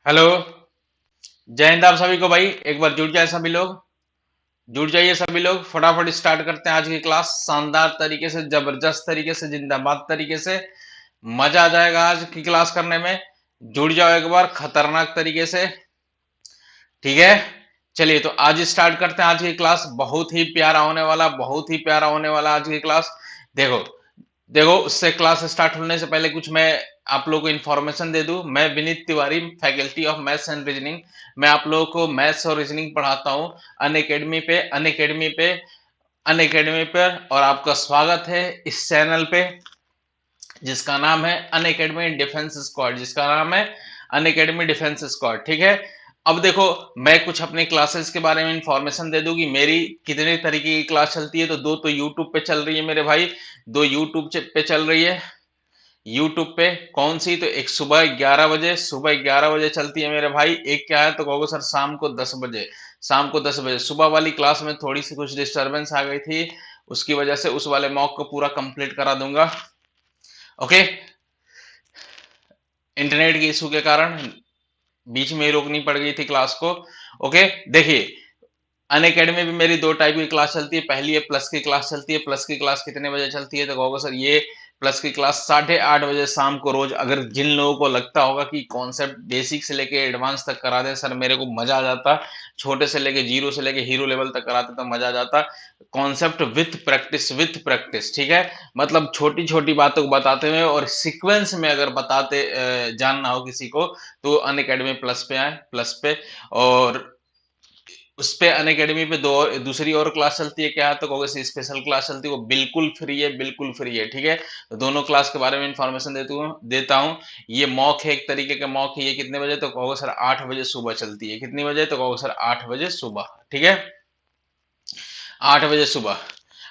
Hello. जय हिंद आप सभी को भाई। एक बार जुड़ जाए सभी लोग। जुड़ जाइए सभी लोग, फटाफट स्टार्ट करते हैं आज की क्लास। शानदार तरीके से, जबरदस्त तरीके से, जिंदाबाद तरीके से। मजा आ जाएगा आज की क्लास करने में। जुड़ जाओ एक बार खतरनाक तरीके से। ठीक है, चलिए तो आज स्टार्ट करते हैं आज की क्लास। बहुत ही प्यारा होने वाला, बहुत ही प्यारा होने वाला आज की क्लास। देखो, देखो, उससे क्लास स्टार्ट होने से पहले कुछ मैं आप लोगों को इन्फॉर्मेशन दे दूं। मैं Vineet Tiwari, faculty of maths and reasoning. मैं आप लोगों को मैथ्स और रीजनिंग पढ़ाता हूं अन अकेडमी पे और आपका स्वागत है इस चैनल पे जिसका नाम है अन अकेडमी डिफेंस स्क्वाड, जिसका नाम है अन अकेडमी डिफेंस स्क्वाड। ठीक है, अब देखो, मैं कुछ अपनी क्लासेस के बारे में इंफॉर्मेशन दे दूं कि मेरी कितने तरीके की क्लास चलती है। तो दो तो यूट्यूब पे चल रही है मेरे भाई, दो यूट्यूब पे चल रही है। यूट्यूब पे कौन सी? तो एक सुबह 11 बजे चलती है मेरे भाई। एक क्या है तो कहोगे सर शाम को 10 बजे। शाम को 10 बजे सुबह वाली क्लास में थोड़ी सी कुछ डिस्टरबेंस आ गई थी, उसकी वजह से उस वाले मॉक को पूरा कंप्लीट करा दूंगा। ओके, इंटरनेट के इशू के कारण बीच में ही रोकनी पड़ गई थी क्लास को। ओके, देखिए, अन अकेडमी में मेरी दो टाइप की क्लास चलती है। पहली है प्लस की क्लास चलती है। प्लस की क्लास कितने बजे चलती है तो कहोगे सर ये प्लस की क्लास 8:30 बजे शाम को रोज। अगर जिन लोगों को लगता होगा कि कॉन्सेप्ट बेसिक से लेके एडवांस तक करा दें सर, मेरे को मजा आ जाता। छोटे से लेके जीरो से लेके हीरो लेवल तक कराते तो मजा आ जाता। कॉन्सेप्ट विथ प्रैक्टिस, ठीक है। मतलब छोटी छोटी बातों को बताते हुए और सीक्वेंस में अगर बताते जानना हो किसी को तो अन अकेडमी प्लस पे आए, प्लस पे। और उस पे अन अकेडमी पे दूसरी और क्लास चलती है। क्या है तो कहोगे स्पेशल क्लास चलती है, वो बिल्कुल फ्री है, बिल्कुल फ्री है। ठीक है, तो दोनों क्लास के बारे में इंफॉर्मेशन देता हूँ। ये मॉक है, एक तरीके का मॉक है। ये कितने बजे तो कहोगे सर 8 बजे सुबह चलती है। कितनी बजे तो कहोगे सर 8 बजे सुबह। ठीक है, 8 बजे सुबह।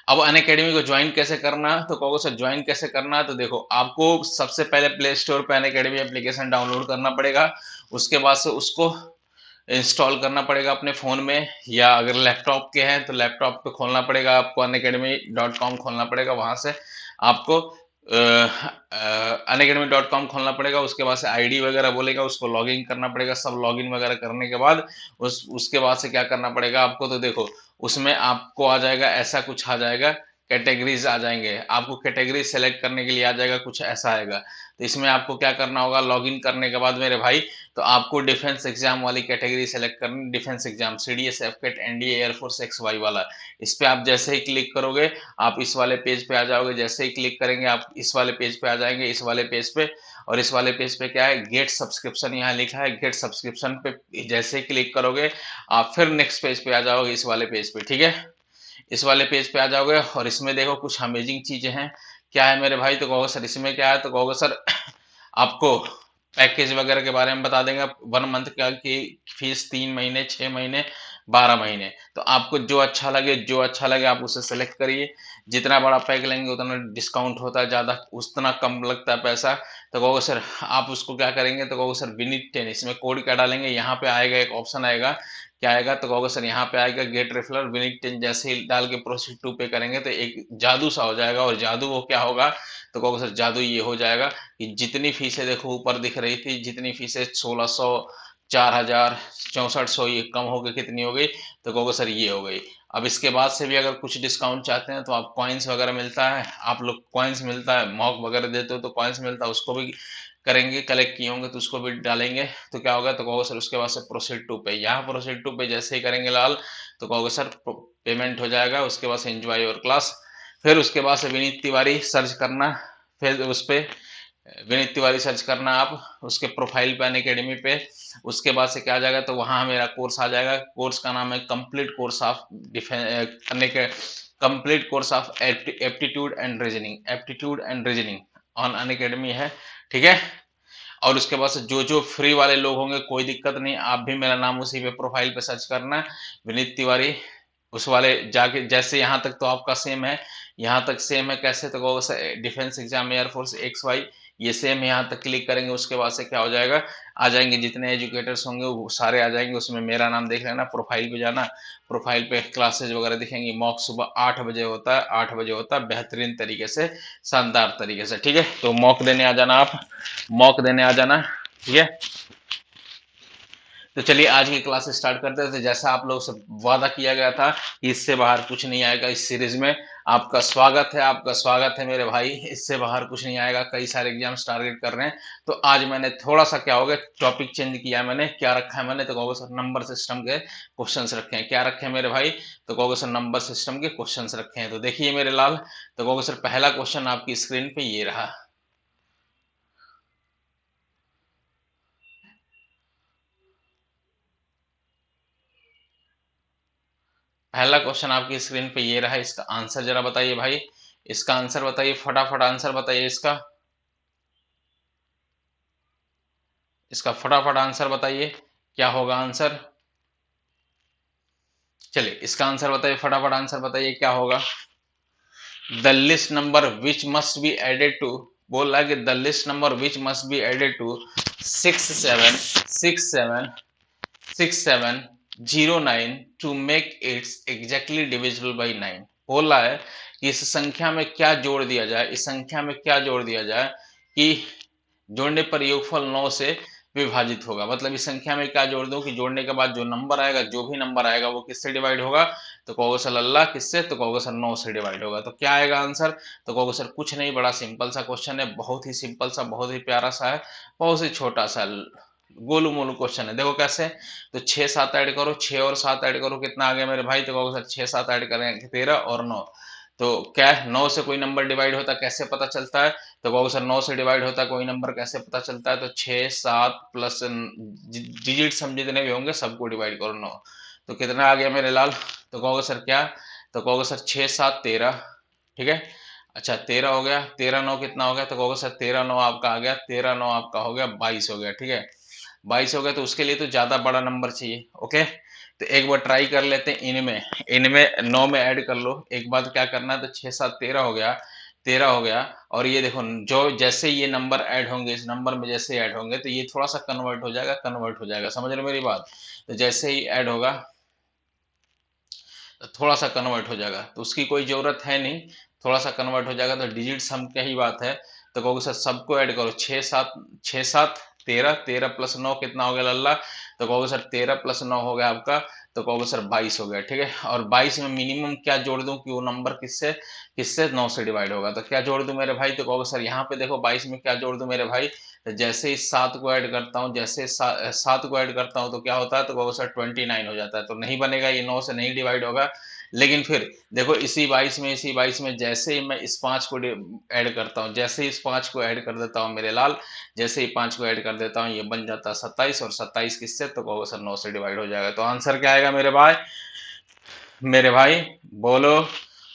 अब अन अकेडमी को ज्वाइन कैसे करना तो कहोगे सर ज्वाइन कैसे करना, तो देखो, आपको सबसे पहले प्ले स्टोर पे अन अकेडमी एप्लीकेशन डाउनलोड करना पड़ेगा। उसके बाद से उसको इंस्टॉल करना पड़ेगा अपने फ़ोन में, या अगर लैपटॉप के हैं तो लैपटॉप पे खोलना पड़ेगा आपको। अनअकैडमी.com खोलना पड़ेगा, वहां से आपको अनअकैडमी.com खोलना पड़ेगा। उसके बाद से आईडी वगैरह बोलेगा, उसको लॉगिन करना पड़ेगा। सब लॉगिन वगैरह करने के बाद उसके बाद से क्या करना पड़ेगा आपको, तो देखो, उसमें आपको आ जाएगा, ऐसा कुछ आ जाएगा, कैटेगरीज आ जाएंगे आपको। कैटेगरी सेलेक्ट करने के लिए आ जाएगा, कुछ ऐसा आएगा। तो इसमें आपको क्या करना होगा, लॉगिन करने के बाद मेरे भाई, तो आपको डिफेंस एग्जाम वाली कैटेगरी सेलेक्ट करनी। Defence exam CDS, AFCAT, NDA, air force, X Y वाला। इस पे आप जैसे ही क्लिक करोगे आप इस वाले पेज पे आ जाओगे। जैसे ही क्लिक करेंगे आप इस वाले पेज पे आ जाएंगे, इस वाले पेज पे। और इस वाले पेज पे क्या है, गेट सब्सक्रिप्शन यहाँ लिखा है। गेट सब्सक्रिप्शन पे जैसे ही क्लिक करोगे आप फिर नेक्स्ट पेज पे आ जाओगे, इस वाले पेज पे। ठीक है, इस वाले पेज पे आ जाओगे और इसमें देखो कुछ अमेजिंग चीजें हैं। क्या है मेरे भाई तो कहोगे सर इसमें क्या है तो कहोगे सर आपको पैकेज वगैरह के बारे में बता देंगे। 1 मंथ का की फीस, 3 महीने, 6 महीने, 12 महीने। तो आपको जो अच्छा लगे आप उसे सेलेक्ट करिए। जितना बड़ा पैक लेंगे उतना डिस्काउंट होता है, ज्यादा उतना कम लगता है पैसा। तो कहोगे सर आप उसको क्या करेंगे तो कहोगे सर विनीत 10, इसमें कोड क्या डालेंगे, यहाँ पे आएगा एक ऑप्शन आएगा। क्या आएगा तो कहोगे सर यहाँ पे आएगा गेट रेफरल विनीत 10। जैसे ही डाल के प्रोसीड टू पे करेंगे तो एक जादू सा हो जाएगा। और जादू वो क्या होगा तो कहोगे सर जादू ये हो जाएगा कि जितनी फीसें देखो ऊपर दिख रही थी, जितनी फीसें 1600, 4000, 6400, ये कम हो गई, कितनी हो गई तो कहोगे सर ये हो गई। अब इसके बाद से भी अगर कुछ डिस्काउंट चाहते हैं तो आप कॉइन्स वगैरह मिलता है, आप लोग कॉइन्स मिलता है, मॉक वगैरह देते हो तो कॉइन्स मिलता है, उसको भी करेंगे, कलेक्ट किए होंगे तो उसको भी डालेंगे। तो क्या होगा तो कहोगे सर उसके बाद से प्रोसीड टू पे। यहाँ प्रोसीड टू पे जैसे ही करेंगे लाल तो कहोगे सर पेमेंट हो जाएगा। उसके बाद से एंजॉय योर क्लास। फिर उसके बाद से विनीत तिवारी सर्च करना। फिर उस पे विनीत तिवारी सर्च करना आप उसके प्रोफाइल पे अनअकैडमी पे। उसके बाद से क्या आ जाएगा तो वहां मेरा कोर्स आ जाएगा। कोर्स का नाम है complete course of complete course of aptitude and reasoning on Unacademy है। ठीक है, और उसके बाद से जो जो फ्री वाले लोग होंगे कोई दिक्कत नहीं, आप भी मेरा नाम उसी पे प्रोफाइल पे सर्च करना, विनीत तिवारी। उस वाले जाके जैसे यहाँ तक तो आपका सेम है, यहाँ तक सेम है। कैसे तो कहोगे defence exam, air force, X Y, ये सेम है। यहाँ तक क्लिक करेंगे उसके बाद से क्या हो जाएगा, आ जाएंगे जितने एजुकेटर्स होंगे वो सारे आ जाएंगे। उसमें मेरा नाम देख लेना, प्रोफाइल पे जाना, प्रोफाइल पे क्लासेज वगैरह दिखेंगी। मॉक सुबह 8 बजे होता है, 8 बजे होता है, बेहतरीन तरीके से, शानदार तरीके से। ठीक है, तो मॉक देने आ जाना आप, मॉक देने आ जाना। ठीक है, तो चलिए आज की क्लास स्टार्ट करते हैं। तो जैसा आप लोग से वादा किया गया था कि इससे बाहर कुछ नहीं आएगा इस सीरीज में, आपका स्वागत है, आपका स्वागत है मेरे भाई। इससे बाहर कुछ नहीं आएगा, कई सारे एग्जाम्स टारगेट कर रहे हैं। तो आज मैंने थोड़ा सा क्या हो गया, टॉपिक चेंज किया है। मैंने क्या रखा है, मैंने तो कहोगे सर नंबर सिस्टम के क्वेश्चंस रखे हैं। क्या रखे हैं मेरे भाई? तो कहोगे सर नंबर सिस्टम के क्वेश्चंस रखे हैं। तो देखिए मेरे लाल, तो कहोगे सर पहला क्वेश्चन आपकी स्क्रीन पे ये रहा। पहला क्वेश्चन आपकी स्क्रीन पे ये रहा। इसका आंसर जरा बताइए भाई, इसका आंसर बताइए, फटाफट आंसर बताइए इसका फटाफट आंसर बताइए, क्या होगा आंसर? चलिए इसका आंसर बताइए, फटाफट आंसर बताइए क्या होगा। The list number which must be added to, बोल रहा है कि the list number which must be added to 676709 to make its exactly divisible by 9। बोल रहा है कि इस संख्या में क्या जोड़ दिया जाए, इस संख्या में क्या जोड़ दिया जाए कि जोड़ने पर योगफल 9 से विभाजित होगा। मतलब इस संख्या में क्या जोड़ दूं कि जोड़ने के बाद जो नंबर आएगा, जो भी नंबर आएगा वो किससे डिवाइड होगा? तो कहोगे सर अल्लाह किससे? तो कहोगे सर 9 से डिवाइड होगा। तो क्या आएगा आंसर? तो कहोगे सर कुछ नहीं, बड़ा सिंपल सा क्वेश्चन है, बहुत ही सिंपल सा, बहुत ही प्यारा सा है, बहुत ही छोटा सा गोलू मोलू क्वेश्चन है। देखो कैसे, तो 6 7 ऐड करो, 6 और 7 ऐड करो, कितना आ गया मेरे भाई? तो कहोगे सर 6 7 ऐड करें 13 और 9। तो क्या 9 से कोई नंबर डिवाइड होता है, कैसे पता चलता है? तो कहोगे सर 9 से डिवाइड होता है कोई नंबर, कैसे पता चलता है? तो 6 7 प्लस डिजिट हम जितने भी होंगे सबको डिवाइड करो 9। तो कितना आ गया मेरे लाल? तो कहोगे सर क्या? तो कहोगे सर 6 7 13, ठीक है। अच्छा 13 हो गया, 13 9 कितना हो गया? तो कहोगे सर 13 9 आपका आ गया, 13 9 आपका हो गया 22 हो गया, ठीक है। 22 हो गया, तो उसके लिए तो ज्यादा बड़ा नंबर चाहिए। ओके, तो एक बार ट्राई कर लेते हैं, इनमें 9 में ऐड कर लो। एक बार क्या करना है, तो 6 7 13 हो गया, 13 हो गया। और ये देखो, जो जैसे ये नंबर ऐड होंगे, इस नंबर में जैसे ऐड होंगे तो ये थोड़ा सा कन्वर्ट हो जाएगा, कन्वर्ट हो जाएगा, समझ रहे हो मेरी बात? तो जैसे ही ऐड होगा तो थोड़ा सा कन्वर्ट हो जाएगा, तो उसकी कोई जरूरत है नहीं, थोड़ा सा कन्वर्ट हो जाएगा। तो डिजिट सम क्या ही बात है। तो कहोगे सर सबको ऐड करो, 6 7 13, 13 प्लस 9 कितना हो गया लल्ला? तो कहोगे सर 13 प्लस 9 हो गया आपका, तो कहोगे सर 22 हो गया, ठीक है। और 22 में मिनिमम क्या जोड़ दूं कि वो नंबर किससे किससे 9 से डिवाइड होगा? तो क्या जोड़ दूं मेरे भाई? तो कहोगे सर यहाँ पे देखो 22 में क्या जोड़ दूं मेरे भाई? तो जैसे ही 7 को ऐड करता हूँ, जैसे 7 को ऐड करता हूँ तो क्या होता है? तो कहोगे सर 29 हो जाता है। तो नहीं बनेगा, ये 9 से नहीं डिवाइड होगा। लेकिन फिर देखो इसी 22 में जैसे ही मैं इस 5 को ऐड करता हूँ, जैसे ही इस 5 को ऐड कर देता हूँ मेरे लाल, जैसे ही 5 को ऐड कर देता हूँ, ये बन जाता है 27। और 27 किससे? तो कहोगे सर 9 से डिवाइड हो जाएगा। तो आंसर क्या आएगा मेरे भाई? मेरे भाई बोलो,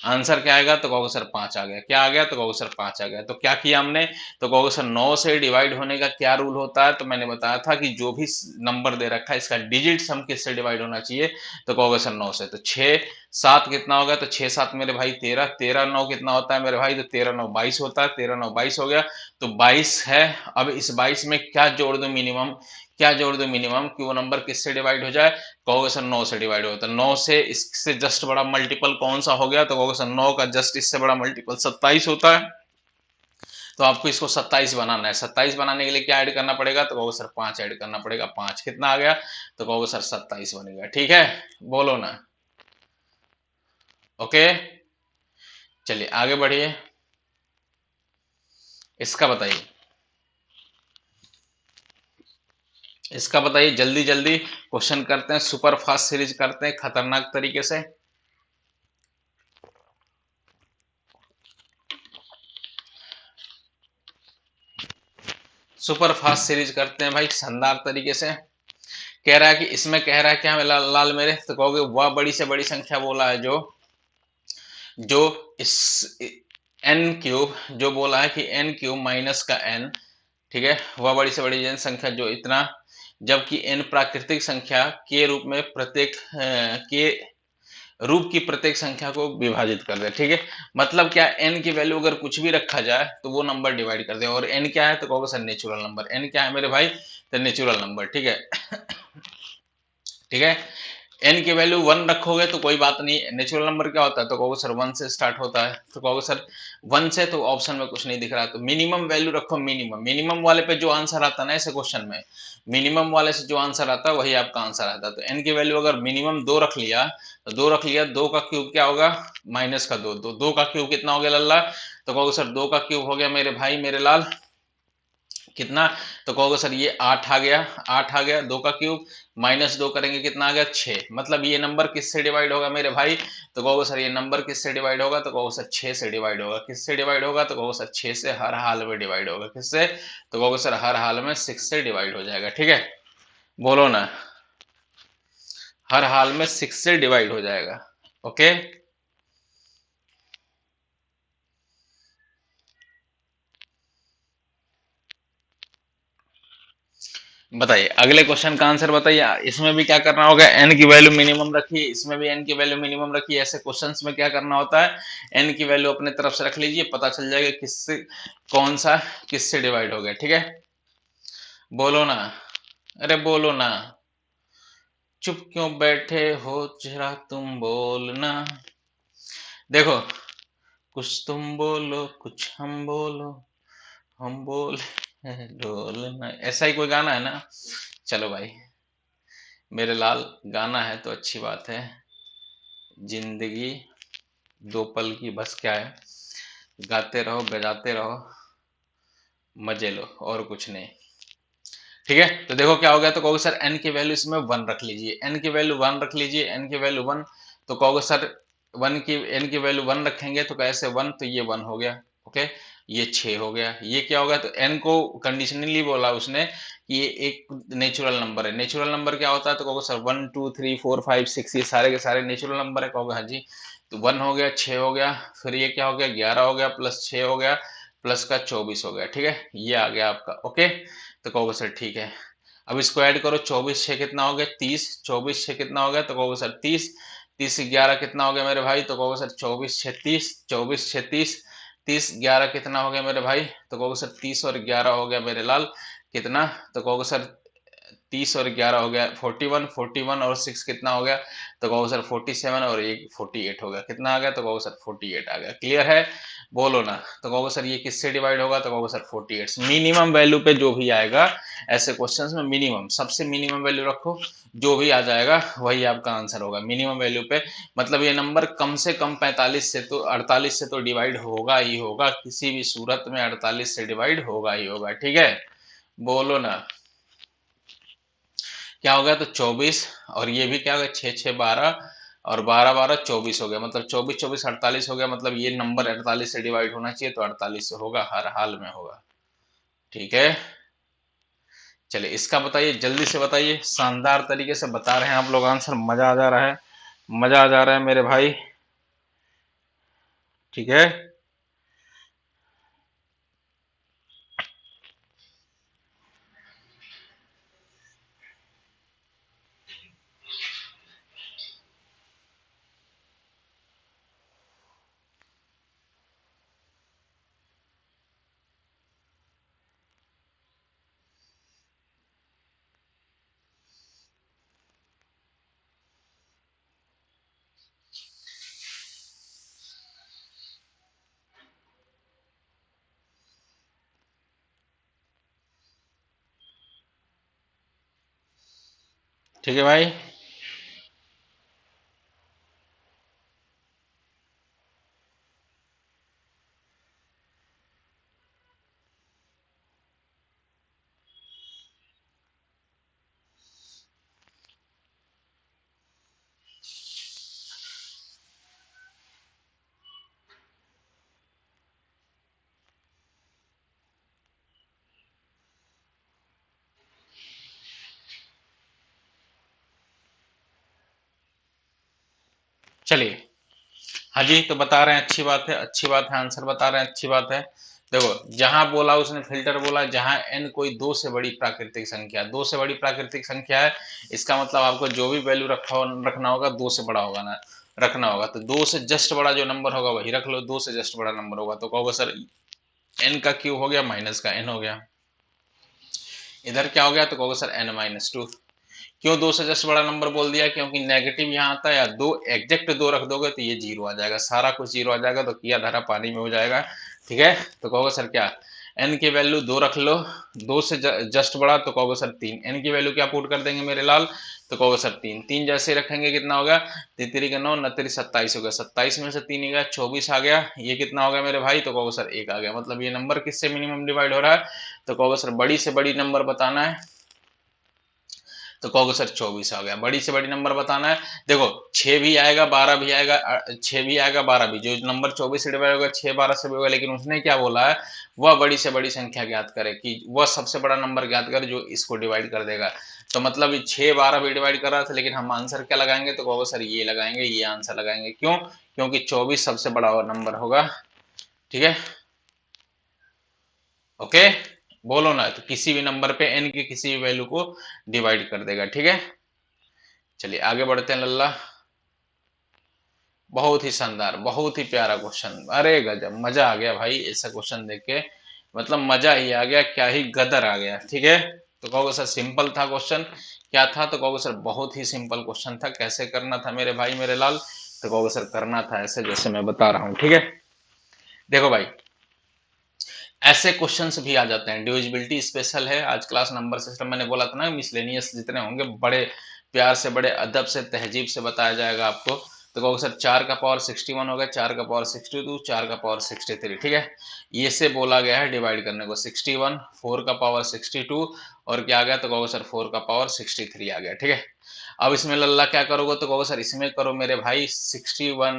आंसर क्या आएगा? तो कहोगे सर 5 आ गया। क्या आ गया? तो कहोगे सर 5 आ गया। तो क्या किया हमने? तो कहोगे सर 9 से डिवाइड होने का क्या रूल होता है? तो मैंने बताया था कि जो भी नंबर दे रखा है इसका डिजिट सम किससे डिवाइड होना चाहिए? तो कहोगे सर 9 से। तो 6 7 कितना होगा? तो 6 7 मेरे भाई 13, 13 9 कितना होता है मेरे भाई? तो 13 9 22 होता है, 13 9 22 हो गया। तो 22 है। अब इस 22 में क्या जोड़ दो मिनिमम, क्या जोड़ दो मिनिमम कि वो नंबर किससे डिवाइड हो जाए? कहोगे सर 9 से डिवाइड होता है। 9 से इससे जस्ट बड़ा मल्टीपल कौन सा हो गया? तो कहोगे सर 9 का जस्ट इससे बड़ा मल्टीपल 27 होता है। तो आपको इसको 27 बनाना है। 27 बनाने के लिए क्या ऐड करना पड़ेगा? तो कहोगे सर 5 ऐड करना पड़ेगा। 5 कितना आ गया? तो कहोगे सर 27 बन गया, ठीक है। बोलो ना। ओके, चलिए आगे बढ़िए, इसका बताइए, इसका बताइए, जल्दी जल्दी क्वेश्चन करते हैं, सुपर फास्ट सीरीज करते हैं खतरनाक तरीके से। सुपर फास्ट सीरीज करते हैं भाई शानदार तरीके से। कह रहा है कि इसमें कह रहा है क्या हमें लाल मेरे? तो कहोगे वह बड़ी से बड़ी संख्या बोला है जो जो इस एन क्यूब, जो बोला है कि एन क्यूब माइनस का एन, ठीक है, वह बड़ी से बड़ी जन संख्या जो इतना, जबकि एन प्राकृतिक संख्या के रूप में प्रत्येक के रूप की प्रत्येक संख्या को विभाजित कर दे, ठीक है। मतलब क्या, एन की वैल्यू अगर कुछ भी रखा जाए तो वो नंबर डिवाइड कर दे। और एन क्या है? तो कहोगे सर नेचुरल नंबर। एन क्या है मेरे भाई? तो नेचुरल नंबर, ठीक है, ठीक है। एन की वैल्यू 1 रखोगे तो कोई बात नहीं, नेचुरल नंबर क्या होता है, तो कहोगे सर 1 से स्टार्ट होता है, तो कहोगे सर 1 से, तो ऑप्शन में कुछ नहीं दिख रहा, तो मिनिमम वैल्यू रखो, मिनिमम, मिनिमम वाले पे जो आंसर आता है ना ऐसे क्वेश्चन में, मिनिमम वाले से जो आंसर आता है वही आपका आंसर आता है। तो एन की वैल्यू अगर मिनिमम 2 रख लिया, तो 2 रख लिया, 2 का क्यूब क्या होगा, माइनस का 2, तो 2 का क्यूब कितना हो गया लल्ला, तो कहोगे सर 2 का क्यूब हो गया मेरे भाई मेरे लाल कितना, तो कहोगे सर ये 8 आ गया, 8 आ गया, 2 का क्यूब माइनस 2 करेंगे कितना आ गया 6, मतलब ये नंबर किससे डिवाइड होगा मेरे भाई, तो कहोगे सर ये नंबर किससे डिवाइड होगा, तो कहोगे सर 6 से डिवाइड होगा, किससे डिवाइड होगा, तो कहोगे सर 6 से, हर हाल में डिवाइड होगा, किससे, तो कहोगे सर हर हाल में 6 से डिवाइड हो जाएगा, ठीक है, बोलो ना, हर हाल में 6 से डिवाइड हो जाएगा, ओके। बताइए अगले क्वेश्चन का आंसर बताइए, इसमें भी क्या करना होगा, एन की वैल्यू मिनिमम रखिए, इसमें भी एन की वैल्यू मिनिमम रखिए, ऐसे क्वेश्चंस में क्या करना होता है, एन की वैल्यू अपने तरफ से रख लीजिए, पता चल जाएगा किससे कौन सा किससे डिवाइड हो गया, ठीक है, बोलो ना, अरे बोलो ना, चुप क्यों बैठे हो, जरा तुम बोलना, देखो कुछ तुम बोलो कुछ हम बोलो, हम बोले ढोलना, ऐसा ही कोई गाना है ना, चलो भाई मेरे लाल, गाना है तो अच्छी बात है, जिंदगी दो पल की बस क्या है, गाते रहो बजाते रहो, मजे लो, और कुछ नहीं, ठीक है। तो देखो क्या हो गया, तो कहोगे सर एन की वैल्यू इसमें 1 रख लीजिए, एन की वैल्यू 1 रख लीजिए, एन की वैल्यू 1, तो कहोगे सर 1 की एन की वैल्यू 1 रखेंगे तो कैसे 1, तो ये 1 हो गया, ओके, ये 6 हो गया, ये क्या होगा, तो एन को कंडीशनली बोला उसने कि ये एक नेचुरल नंबर है, नेचुरल नंबर क्या होता है, तो कहोगे सर 1 2 3 4 5 6 ये सारे के सारे नेचुरल नंबर है, कहोगे हाँ जी, तो 1 हो गया, 6 हो गया, फिर ये क्या हो गया 11 हो गया, प्लस 6 हो गया, प्लस का 24 हो गया, ठीक है, ये आ गया आपका, ओके, तो कहोगे सर ठीक है, अब इसको ऐड करो, 24 6 कितना हो गया 30, 24 6 कितना हो गया, तो कहोगे सर 30, 30 11 कितना हो गया मेरे भाई, तो कहोगे सर 24 6 30, 24 6 30, 30 11 कितना हो गया मेरे भाई, तो कहोगे सर 30 और 11 हो गया मेरे लाल कितना, तो कहोगे सर 30 और 11 हो गया 41, 41 और 6 कितना हो गया, तो कहो सर 47 और एक 48 हो गया, कितना आ गया, तो कहो सर 48 आ गया, क्लियर है, बोलो ना, तो कहोगे सर ये किससे डिवाइड होगा, तो कहोगे सर 48, मिनिमम वैल्यू पे जो भी आएगा ऐसे क्वेश्चंस में मिनिमम, सबसे मिनिमम वैल्यू रखो, जो भी आ जाएगा वही आपका आंसर होगा, मिनिमम वैल्यू पे, मतलब ये नंबर कम से कम 45 से तो 48 से तो डिवाइड होगा ही होगा, किसी भी सूरत में 48 से डिवाइड होगा ही होगा, ठीक है, बोलो ना, क्या हो गया, तो 24, और ये भी क्या हो गया 6 6 12, और 12 12 24 हो गया, मतलब 24 24 48 हो गया, मतलब ये नंबर 48 से डिवाइड होना चाहिए, तो 48 से होगा, हर हाल में होगा, ठीक है। चलिए इसका बताइए, जल्दी से बताइए, शानदार तरीके से बता रहे हैं आप लोग आंसर, मजा आ जा रहा है, मजा आ जा रहा है मेरे भाई, ठीक है। ठीक है भाई, चलिए, हाँ जी, तो बता रहे हैं अच्छी बात है, अच्छी बात है, आंसर बता रहे हैं अच्छी बात है, देखो जहां बोला उसने फिल्टर बोला, जहां n कोई दो से बड़ी प्राकृतिक संख्या, दो से बड़ी प्राकृतिक संख्या है, इसका मतलब आपको जो भी वैल्यू रखना होगा दो से बड़ा होगा ना, रखना होगा, तो दो से जस्ट बड़ा जो नंबर होगा वही रख लो, दो से जस्ट बड़ा नंबर होगा, तो कहोगे सर n का क्यूब हो गया माइनस का n हो गया, इधर क्या हो गया, तो कहोगे सर n-2, क्यों 2 से जस्ट बड़ा नंबर बोल दिया? क्योंकि नेगेटिव यहाँ आता है, या दो एग्जैक्ट 2 रख दोगे तो ये जीरो आ जाएगा, सारा कुछ जीरो आ जाएगा, तो किया धारा पानी में हो जाएगा। ठीक है, तो कहोगे सर क्या, एन की वैल्यू 2 रख लो, 2 से जस्ट बड़ा, तो कहोगे सर 3। एन की वैल्यू क्या पुट कर देंगे मेरे लाल? तो कहोगे सर 3। 3 जैसे रखेंगे कितना होगा? 3 का 9, 9 27 हो गया, 27 में से 3 गया 24 आ गया। ये कितना हो गया मेरे भाई? तो कहोगे सर 1 आ गया। मतलब ये नंबर किससे मिनिमम डिवाइड हो रहा है? तो कहोगे सर बड़ी से बड़ी नंबर बताना है, तो कहोगे सर 24 आ गया। बड़ी से बड़ी नंबर बताना है, देखो 6 भी आएगा 12 भी आएगा, 6 भी आएगा 12 भी, जो नंबर 24 से डिवाइड होगा 6 12 से भी होगा, लेकिन उसने क्या बोला है, वह बड़ी से बड़ी संख्या ज्ञात करे, कि वह सबसे बड़ा नंबर ज्ञात करे जो इसको डिवाइड कर देगा। तो मतलब 6 12 भी डिवाइड कर रहा था, लेकिन हम आंसर क्या लगाएंगे? तो कहोगे सर ये लगाएंगे, ये आंसर लगाएंगे। क्यों? क्योंकि 24 सबसे बड़ा नंबर होगा। ठीक है, ओके, बोलो ना, तो किसी भी नंबर पे एन की किसी भी वैल्यू को डिवाइड कर देगा। ठीक है, चलिए आगे बढ़ते हैं लल्ला। बहुत ही शानदार, बहुत ही प्यारा क्वेश्चन, अरे गजब, मजा आ गया भाई ऐसा क्वेश्चन देख के, मतलब मजा ही आ गया, क्या ही गदर आ गया। ठीक है, तो कहोगे सर सिंपल था क्वेश्चन, क्या था? तो कहोगे सर बहुत ही सिंपल क्वेश्चन था। कैसे करना था मेरे भाई मेरे लाल? तो कहोगे सर करना था ऐसे जैसे मैं बता रहा हूं। ठीक है, देखो भाई, ऐसे क्वेश्चंस भी आ जाते हैं। डिविजिबिलिटी स्पेशल है आज, क्लास नंबर सिस्टम मैंने बोला था ना, मिसलेनियस जितने होंगे बड़े प्यार से, बड़े अदब से, तहजीब से बताया जाएगा आपको। तो कहोगे सर 4 का पावर 61 हो गया, 4 का पावर 62, 4 का पावर 63। ठीक है, ये से बोला गया है डिवाइड करने को। 61, 4 का पावर 62, और क्या आ गया? तो कहोगे सर 4 का पावर 63 आ गया। ठीक है, अब इसमें लल्ला क्या करोगे? तो कहोगे सर इसमें करो मेरे भाई 61,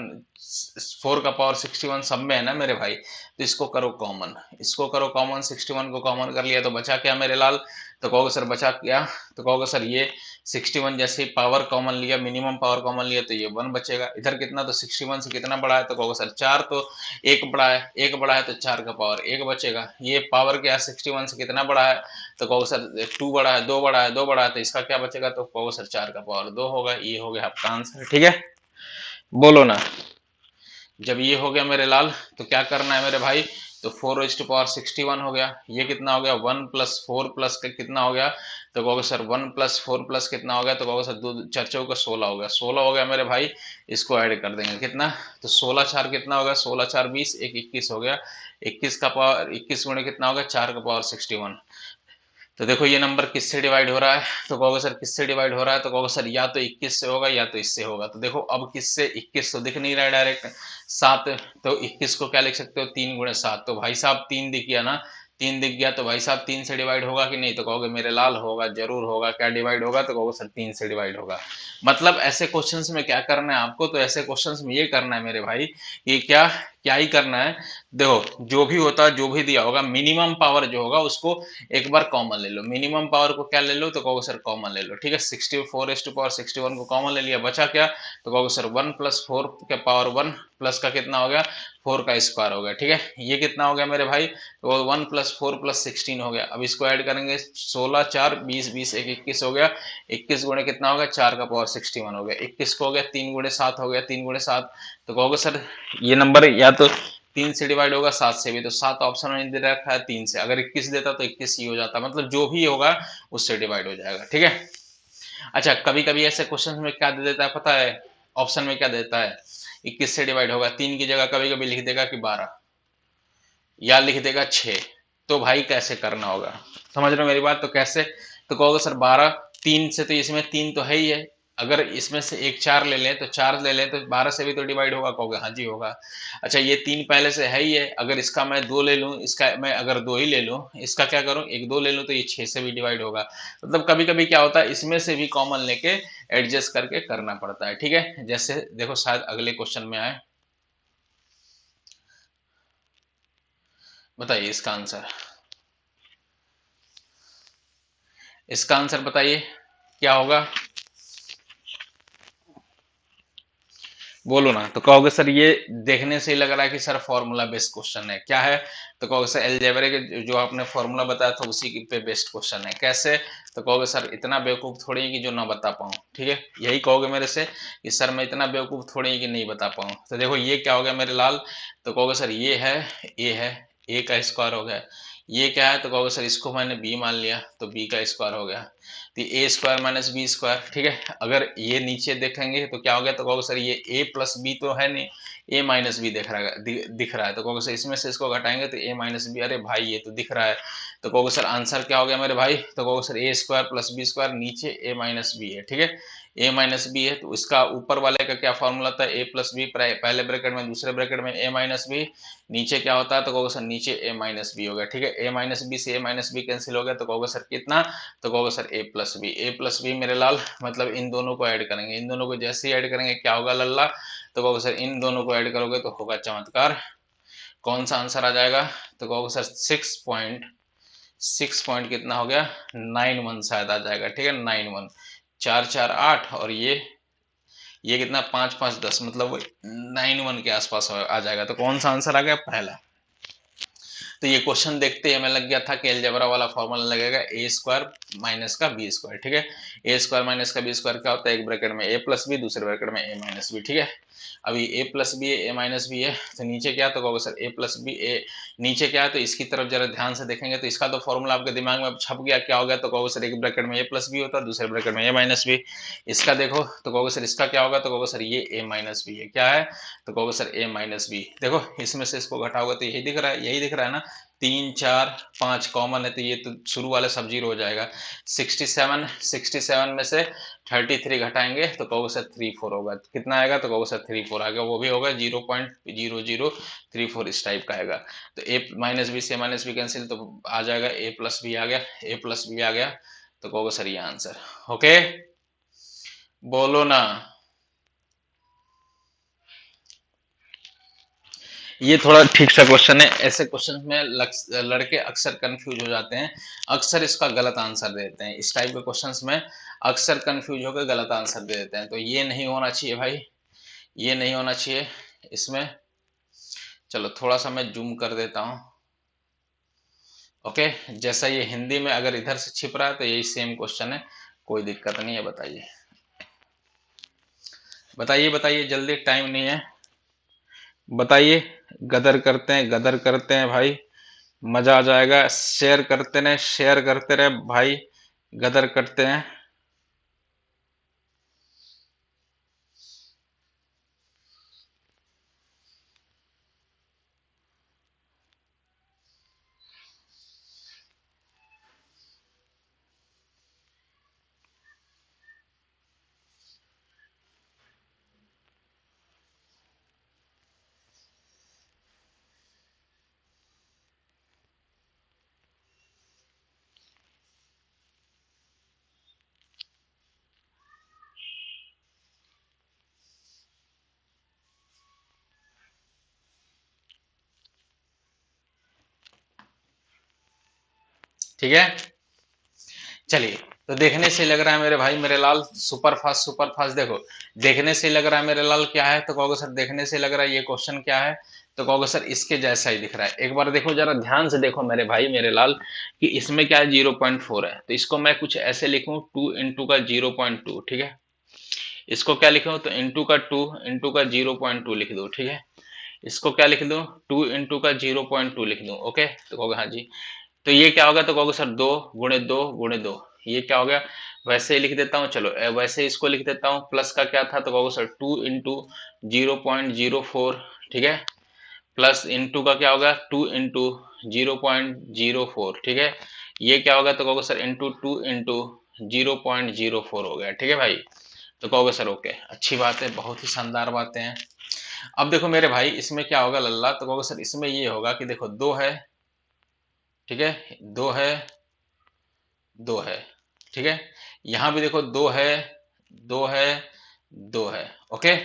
4 का पावर 61 सब में है ना मेरे भाई, तो इसको करो कॉमन, इसको करो कॉमन। 61 को कॉमन कर लिया तो बचा क्या मेरे लाल? तो कहोगे सर बचा क्या? तो कहोगे सर ये 61 जैसे ही पावर कॉमन लिया, मिनिमम पावर कॉमन लिया, तो ये 1 बचेगा। इधर कितना? तो 61 से कितना बड़ा है? तो कहोगे सर 4, तो 1 बड़ा है, 1 बड़ा है तो 4 का पावर 1 बचेगा। ये पावर क्या है 61 से कितना बड़ा है? तो कहोगे सर 2 बड़ा है, 2 बड़ा है, 2 बड़ा है, तो इसका क्या बचेगा? तो कहोगे सर 4 का पावर 2 होगा। ये हो गया आपका आंसर। ठीक है, बोलो ना, जब ये हो गया मेरे लाल, तो क्या करना है मेरे भाई? तो 4 to the power 61 हो गया। ये कितना हो गया? 1 + 4 प्लस का कितना हो गया? तो कहोगे सर 1 + 4 प्लस कितना हो गया? तो कहोगे सर 2 4 चौका 16 हो गया। 16 हो गया मेरे भाई, इसको ऐड कर देंगे कितना? तो 16 4 कितना हो गया? 16 4 20, 1 21 हो गया। 21 का पावर 21 गुणे कितना हो गया? 4 का पावर 61। तो देखो ये नंबर किससे डिवाइड हो रहा है? तो कहोगे सर किससे डिवाइड हो रहा है? तो कहोगे सर या तो 21 से होगा या तो इससे होगा। तो देखो अब किससे? 21 तो दिख नहीं रहा है डायरेक्ट, 7, तो 21 को क्या लिख सकते हो? 3 गुणे 7। तो भाई साहब 3 दिख गया ना, 3 दिख गया, तो भाई साहब 3 से डिवाइड होगा कि नहीं? तो कहोगे मेरे लाल होगा, जरूर होगा। क्या डिवाइड होगा? तो कहोगे सर 3 से डिवाइड होगा। मतलब ऐसे क्वेश्चंस में क्या करना है आपको? तो ऐसे क्वेश्चंस में ये करना है मेरे भाई, ये क्या क्या ही करना है, देखो जो भी होता है, जो भी दिया होगा, मिनिमम पावर जो होगा उसको एक बार कॉमन ले लो। मिनिमम पावर को क्या ले लो? तो कहोगे सर कॉमन ले लो। ठीक है, 64 को कॉमन ले लिया, बचा क्या? तो कहोगे सर 1 + 4 के पावर 1 प्लस का कितना हो गया? 4 का स्क्वायर हो गया। ठीक है, ये कितना हो गया मेरे भाई? तो 1 + 4 + 16 हो गया। अब इसको ऐड करेंगे, 16 4 20 20 1 21 हो गया। 21 गुणे कितना हो गया? 4 का पावर 61 हो गया। 21 को हो गया 3 गुणे 7 हो गया, 3 गुणे 7। तो कहोगे सर ये नंबर या तो 3 से डिवाइड होगा, 7 से भी, तो 7 ऑप्शन में दे रखा है 3 से। अगर 21 देता तो 21 ही हो जाता, मतलब जो भी होगा उससे डिवाइड हो जाएगा। ठीक है, अच्छा कभी कभी ऐसे क्वेश्चन में क्या दे देता है पता है? ऑप्शन में क्या देता है? 21 से डिवाइड होगा, 3 की जगह कभी कभी लिख देगा कि 12, या लिख देगा 6। तो भाई कैसे करना होगा, समझ रहे हो मेरी बात? तो कैसे? तो कहोगे सर 12, 3 से, तो इसमें 3 तो है ही है, अगर इसमें से एक 4 ले लें, तो 4 ले लें तो 12 से भी तो डिवाइड होगा। कहोगे हाँ जी होगा। अच्छा ये 3 पहले से है ही है, अगर इसका मैं 2 ले लूं, इसका मैं अगर 2 ही ले लूं, इसका क्या करूं, एक 2 ले लूं, तो ये 6 से भी डिवाइड होगा। मतलब कभी कभी क्या होता है, इसमें से भी कॉमन लेके एडजस्ट करके करना पड़ता है। ठीक है, जैसे देखो शायद अगले क्वेश्चन में आए, बताइए इसका आंसर, इसका आंसर बताइए क्या होगा, बोलो ना। तो कहोगे सर ये देखने से ही लग रहा है कि सर फॉर्मूला बेस्ड क्वेश्चन है। क्या है? तो कहोगे सर अलजेब्रा के जो आपने फॉर्मूला बताया था उसी पे बेस्ड क्वेश्चन है। कैसे? तो कहोगे सर इतना बेवकूफ थोड़ी है कि जो ना बता पाऊं। ठीक है, यही कहोगे मेरे से कि सर मैं इतना बेवकूफ थोड़ी है कि नहीं बता पाऊं। तो देखो ये क्या हो गया मेरे लाल? तो कहोगे सर ये है, ए का स्क्वायर हो गया, ये क्या है, तो कहोगे सर इसको मैंने b मान लिया तो b का स्क्वायर हो गया, तो a square minus B square, ठीक है। अगर ये नीचे देखेंगे तो क्या हो गया, तो कहोगे सर ये a प्लस बी तो है नहीं, a माइनस बी दिख रहा है, तो कहोगे सर इसमें से इसको घटाएंगे तो a माइनस बी, अरे भाई ये तो दिख रहा है, तो कहोगे सर आंसर क्या हो गया मेरे भाई, तो कहोगे sir a square plus B square, नीचे a माइनस बी है, ठीक है, a माइनस बी है, तो इसका ऊपर वाले का क्या फॉर्मूला था, a प्लस बी, पहले ब्रैकेट में, दूसरे ब्रैकेट में a माइनस बी, नीचे क्या होता है, तो कहोगे सर नीचे a माइनस बी हो गया, ठीक है, a माइनस बी से a माइनस बी कैंसिल हो गया, तो कहोगे सर कितना, तो कहोगे सर a प्लस बी मेरे लाल, मतलब इन दोनों को ऐड करेंगे, इन दोनों को जैसे ही ऐड करेंगे क्या होगा लल्ला, तो कहोगे सर इन दोनों को ऐड करोगे तो होगा चमत्कार, कौन सा आंसर आ जाएगा, तो कहोगे सर 6 पॉइंट कितना हो गया, 9 1 शायद आ जाएगा, ठीक है, 9 1, 4 4 8 और ये कितना 5 5 10, मतलब 9 1 के आसपास आ जाएगा, तो कौन सा आंसर आ गया, पहला। तो ये क्वेश्चन देखते ही हमें लग गया था कि अलजेब्रा वाला फॉर्मूला लगेगा ए स्क्वायर माइनस का बी स्क्वायर, ठीक है, ए स्क्वायर माइनस का बी स्क्वायर क्या होता है, एक ब्रैकेट में ए प्लस बी, दूसरे ब्रैकेट में ए माइनस बी, ठीक है। अभी ए प्लस बी है, ए माइनस बी है, तो नीचे क्या, तो कहोगे सर ए प्लस बी, ए नीचे क्या है, तो इसकी तरफ जरा ध्यान से देखेंगे तो इसका तो फॉर्मूला आपके दिमाग में छप गया, क्या हो गया, तो कहोगे सर एक ब्रैकेट में ए प्लस बी होता है, दूसरे ब्रैकेट में ए माइनस बी, इसका देखो तो कहोगे सर इसका क्या होगा, तो कहोगे सर ये ए माइनस बी है, क्या है, तो कहोगे सर ए माइनस बी, देखो इसमें से इसको घटाओगे तो यही दिख रहा है, यही दिख रहा है ना, 3 4 5 कॉमन है, तो ये तो शुरू वाले सब जीरो हो जाएगा, 67 में से 33 घटाएंगे तो कहोगे सर 34 होगा, कितना आएगा, तो कहोगे सर 34 आएगा, वो भी होगा 0.0034 इस टाइप का आएगा, तो a माइनस बी से माइनस बी कैंसिल, तो आ जाएगा a प्लस बी आ गया, a प्लस बी आ गया, तो कहोगे सर ये आंसर, ओके, बोलो ना। ये थोड़ा ठीक सा क्वेश्चन है, ऐसे क्वेश्चन में लड़के अक्सर कंफ्यूज हो जाते हैं, अक्सर इसका गलत आंसर दे देते हैं, इस टाइप के क्वेश्चंस में अक्सर कंफ्यूज होकर गलत आंसर दे देते हैं, तो ये नहीं होना चाहिए भाई, ये नहीं होना चाहिए इसमें। चलो थोड़ा सा मैं जूम कर देता हूं, ओके, जैसा ये हिंदी में अगर इधर से छिप रहा है तो यही सेम क्वेश्चन है, कोई दिक्कत नहीं है, बताइए बताइए बताइए, जल्दी, टाइम नहीं है, बताइए, गदर करते हैं भाई, मजा आ जाएगा, शेयर करते रहे भाई, गदर करते हैं। ठीक है, चलिए, तो देखने से लग रहा है मेरे भाई मेरे लाल, सुपर फास्ट, देखो देखने से लग रहा है मेरे लाल क्या है, तो कहोगे सर देखने से लग रहा है ये क्वेश्चन क्या है, तो कहोगे सर इसके जैसा ही दिख रहा है, एक बार देखो जरा ध्यान से देखो मेरे भाई मेरे लाल, कि इसमें क्या है 0.4 है, तो इसको मैं कुछ ऐसे लिखूं 2 इंटू का 0.2, ठीक है, इसको क्या लिखूं, तो इंटू का 2 इंटू का 0.2 लिख दो, ठीक है, इसको क्या लिख दूं, 2 इंटू का 0.2 लिख दूं, ओके, तो कहोगे हाँ जी, तो ये क्या होगा, तो कहोगे सर 2 गुणे 2 ये क्या हो गया, वैसे ही लिख देता हूँ, चलो वैसे ही इसको लिख देता हूँ, प्लस का क्या था, तो कहोगे सर 2 इंटू 0.04, ठीक है, प्लस इंटू का क्या होगा 2 इंटू 0.04, ठीक है, ये क्या होगा, तो कहोगे सर इंटू 2 इंटू 0.04 हो गया, ठीक है भाई, तो कहोगे सर ओके, अच्छी बात है, बहुत ही शानदार बातें हैं। अब देखो मेरे भाई इसमें क्या होगा लल्ला, तो कहोगे सर इसमें ये होगा कि देखो 2 है, ठीक है, 2 है, 2 है, ठीक है, यहां भी देखो 2 है, 2 है, 2 है, ओके,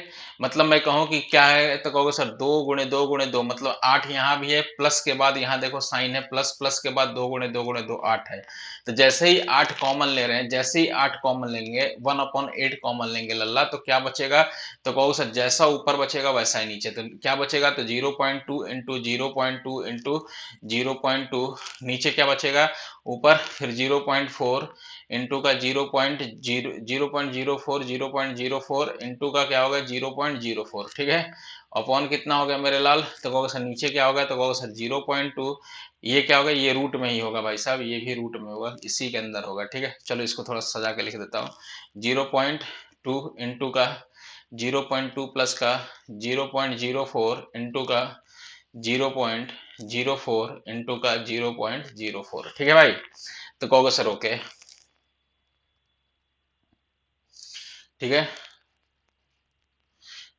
मतलब मैं कहूं कि क्या है, तो कहोगे सर 2 गुणे 2 मतलब 8 यहां भी है, प्लस के बाद यहां देखो साइन है, प्लस प्लस के बाद 2 गुणे 2 8 है, तो जैसे ही 8 कॉमन ले रहे हैं, जैसे ही 8 कॉमन लेंगे 1/8 कॉमन लेंगे लल्ला, तो क्या बचेगा, तो कहोगे सर जैसा ऊपर बचेगा वैसा ही नीचे, तो क्या बचेगा, तो 0.2 इंटू 0.2 इंटू 0.2, नीचे क्या बचेगा, ऊपर फिर 0.4 इंटू का 0.04 इंटू का क्या होगा 0.04, ठीक है। अपॉन कितना हो गया मेरे लाल, तो कहोगे सर नीचे क्या होगा, तो कहोगे सर 0.2, ये क्या होगा, ये रूट में ही होगा भाई साहब, ये भी रूट में होगा, इसी के अंदर होगा, ठीक है। चलो इसको थोड़ा सजा के लिख देता हूँ, 0.2 इंटू का 0.2 प्लस का 0.04 इंटू का 0.04 इंटू का 0.04, ठीक है भाई। तो कहोगे सर ओके, ठीक है।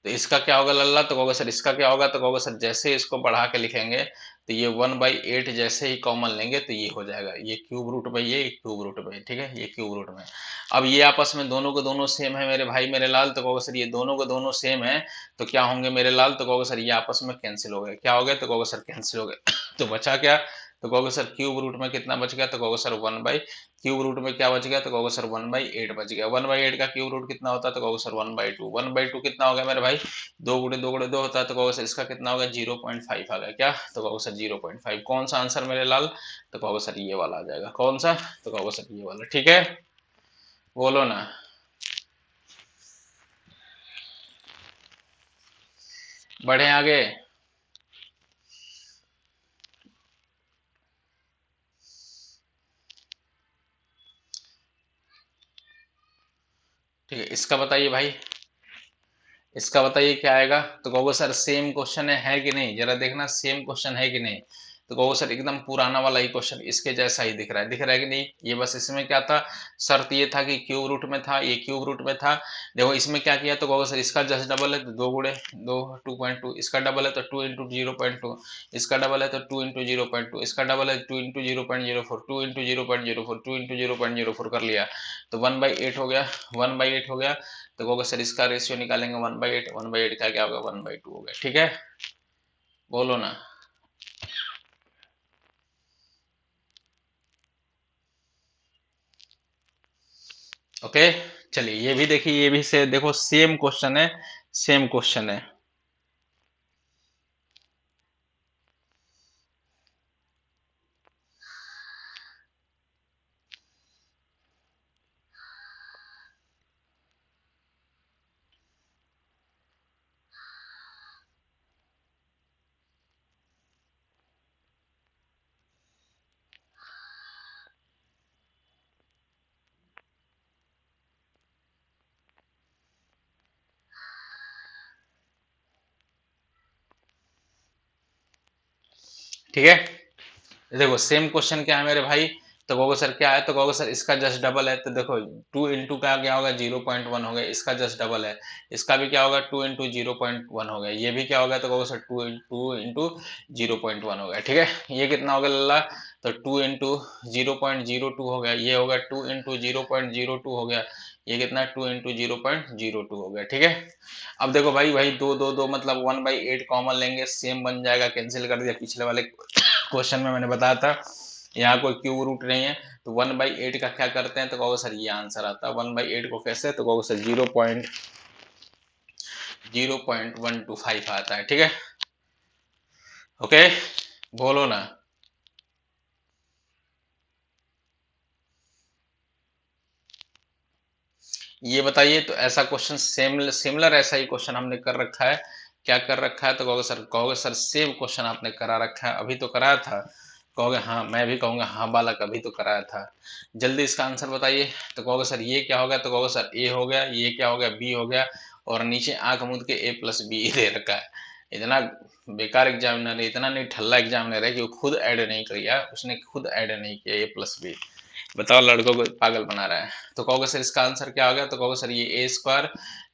तो इसका क्या होगा लल्ला, तो कहोगे सर इसका क्या होगा, तो कहोगे सर जैसे ही इसको बढ़ा के लिखेंगे तो ये 1/8 जैसे ही कॉमन लेंगे तो ये हो जाएगा, ये क्यूब रूट में, ये क्यूब रूट में, ठीक है, ये क्यूब रूट में। अब ये आपस में दोनों को दोनों सेम है मेरे भाई मेरे लाल, तो कहोगे सर ये दोनों को दोनों सेम है तो क्या होंगे मेरे लाल, तो कहोगे सर ये आपस में कैंसिल हो गए, क्या हो गए, तो कहोगे सर कैंसिल हो गए। तो बचा क्या, तो कहोगे सर क्यूब रूट में कितना बच गया, तो कहोगे सर 1 बाई क्यूब रूट में क्या बच गया, तो कहोगे सर 1/8 बच गया। 1/8 का क्यूब रूट कितना होता है, तो कहोगे सर 1/2। 1/2 कितना हो गया मेरे भाई, 2 गुणे 2 होता है, तो कहोगे सर इसका कितना होगा 0.5 आ गया, क्या, तो कहोगे सर 0.5। कौन सा आंसर मेरे लाल, तो कहोगे सर ये वाला आ जाएगा, कौन सा, तो कहोगे सर ये वाला, ठीक है। बोलो ना, बढ़े आगे। ठीक है, इसका बताइए भाई, इसका बताइए क्या आएगा, तो कहोगे सर सेम क्वेश्चन है कि नहीं, जरा देखना सेम क्वेश्चन है कि नहीं, तो कहोगे सर एकदम पुराना वाला ही क्वेश्चन इसके जैसा ही दिख रहा है कि नहीं, ये बस इसमें क्या था, शर्त ये था कि क्यूब रूट में था, ये क्यूब रूट में था। देखो इसमें क्या किया, तो कहोगे सर इसका जस्ट डबल है तो 2 गुणे 2 2.2, इसका डबल है तो 2 इंटू 0.2, इसका डबल है तो 2 इंटू 0.2, इसका डबल है 2 इंटू 0.04, 2 इंटू 0.04, 2 इंटू 0.04 कर लिया, तो 1/8 हो गया, 1/8 हो गया। तो कहोगे सर इसका रेशियो निकालेंगे 1/8, 1/8 का क्या होगा 1/2 हो गया, ठीक है। बोलो ना, ओके। चलिए ये भी देखिए, ये भी से देखो सेम क्वेश्चन है, सेम क्वेश्चन है। ठीक है, देखो सेम क्वेश्चन क्या है मेरे भाई, तो कहोगे सर क्या है, तो कहोगे सर इसका जस्ट डबल है, तो देखो 2 इंटू का क्या होगा 0.1 हो गया, इसका जस्ट डबल है, इसका भी क्या होगा 2 इंटू 0.1 हो गया, ये भी क्या होगा, तो कहोगे सर 2 इंटू 0.1 हो गया, ठीक है। ये कितना हो गया लल्ला, तो 2 इंटू 0.02 हो गया, ये होगा 2 इंटू 0.02 हो गया, ये कितना 2 इंटू 0.02 हो गया, ठीक है। अब देखो भाई भाई 2 2 2 मतलब 1/8 कॉमन लेंगे, सेम बन जाएगा, कैंसिल कर दिया, पिछले वाले क्वेश्चन में मैंने बताया था यहाँ कोई क्यूब रूट नहीं है, तो 1/8 का क्या करते हैं, तो कहोगे सर ये आंसर आता है। 1/8 को कैसे, तो कहोगे सर 0.0125 आता है, ठीक है, ओके। बोलो ना, ये बताइए, तो ऐसा क्वेश्चन सिमिलर ऐसा ही क्वेश्चन हमने कर रखा है, क्या कर रखा है, तो कहोगे सर सेम क्वेश्चन आपने करा रखा है, अभी तो कराया था, कहोगे हाँ, मैं भी कहूंगा हाँ बालक अभी तो कराया था, जल्दी इसका आंसर बताइए। तो कहोगे सर ये क्या हो गया, तो कहोगे सर ए हो गया, ये क्या हो गया बी हो गया, और नीचे आंख मूंद के A+B दे रखा है। इतना बेकार एग्जामिनर है, इतना नहीं ठल्ला एग्जामिनर है कि वो खुद ऐड नहीं किया, उसने खुद ऐड नहीं किया A+B। बताओ लड़कों को पागल बना रहा है। तो कहोगे सर इसका आंसर क्या हो गया, तो कहोगे सर ये A²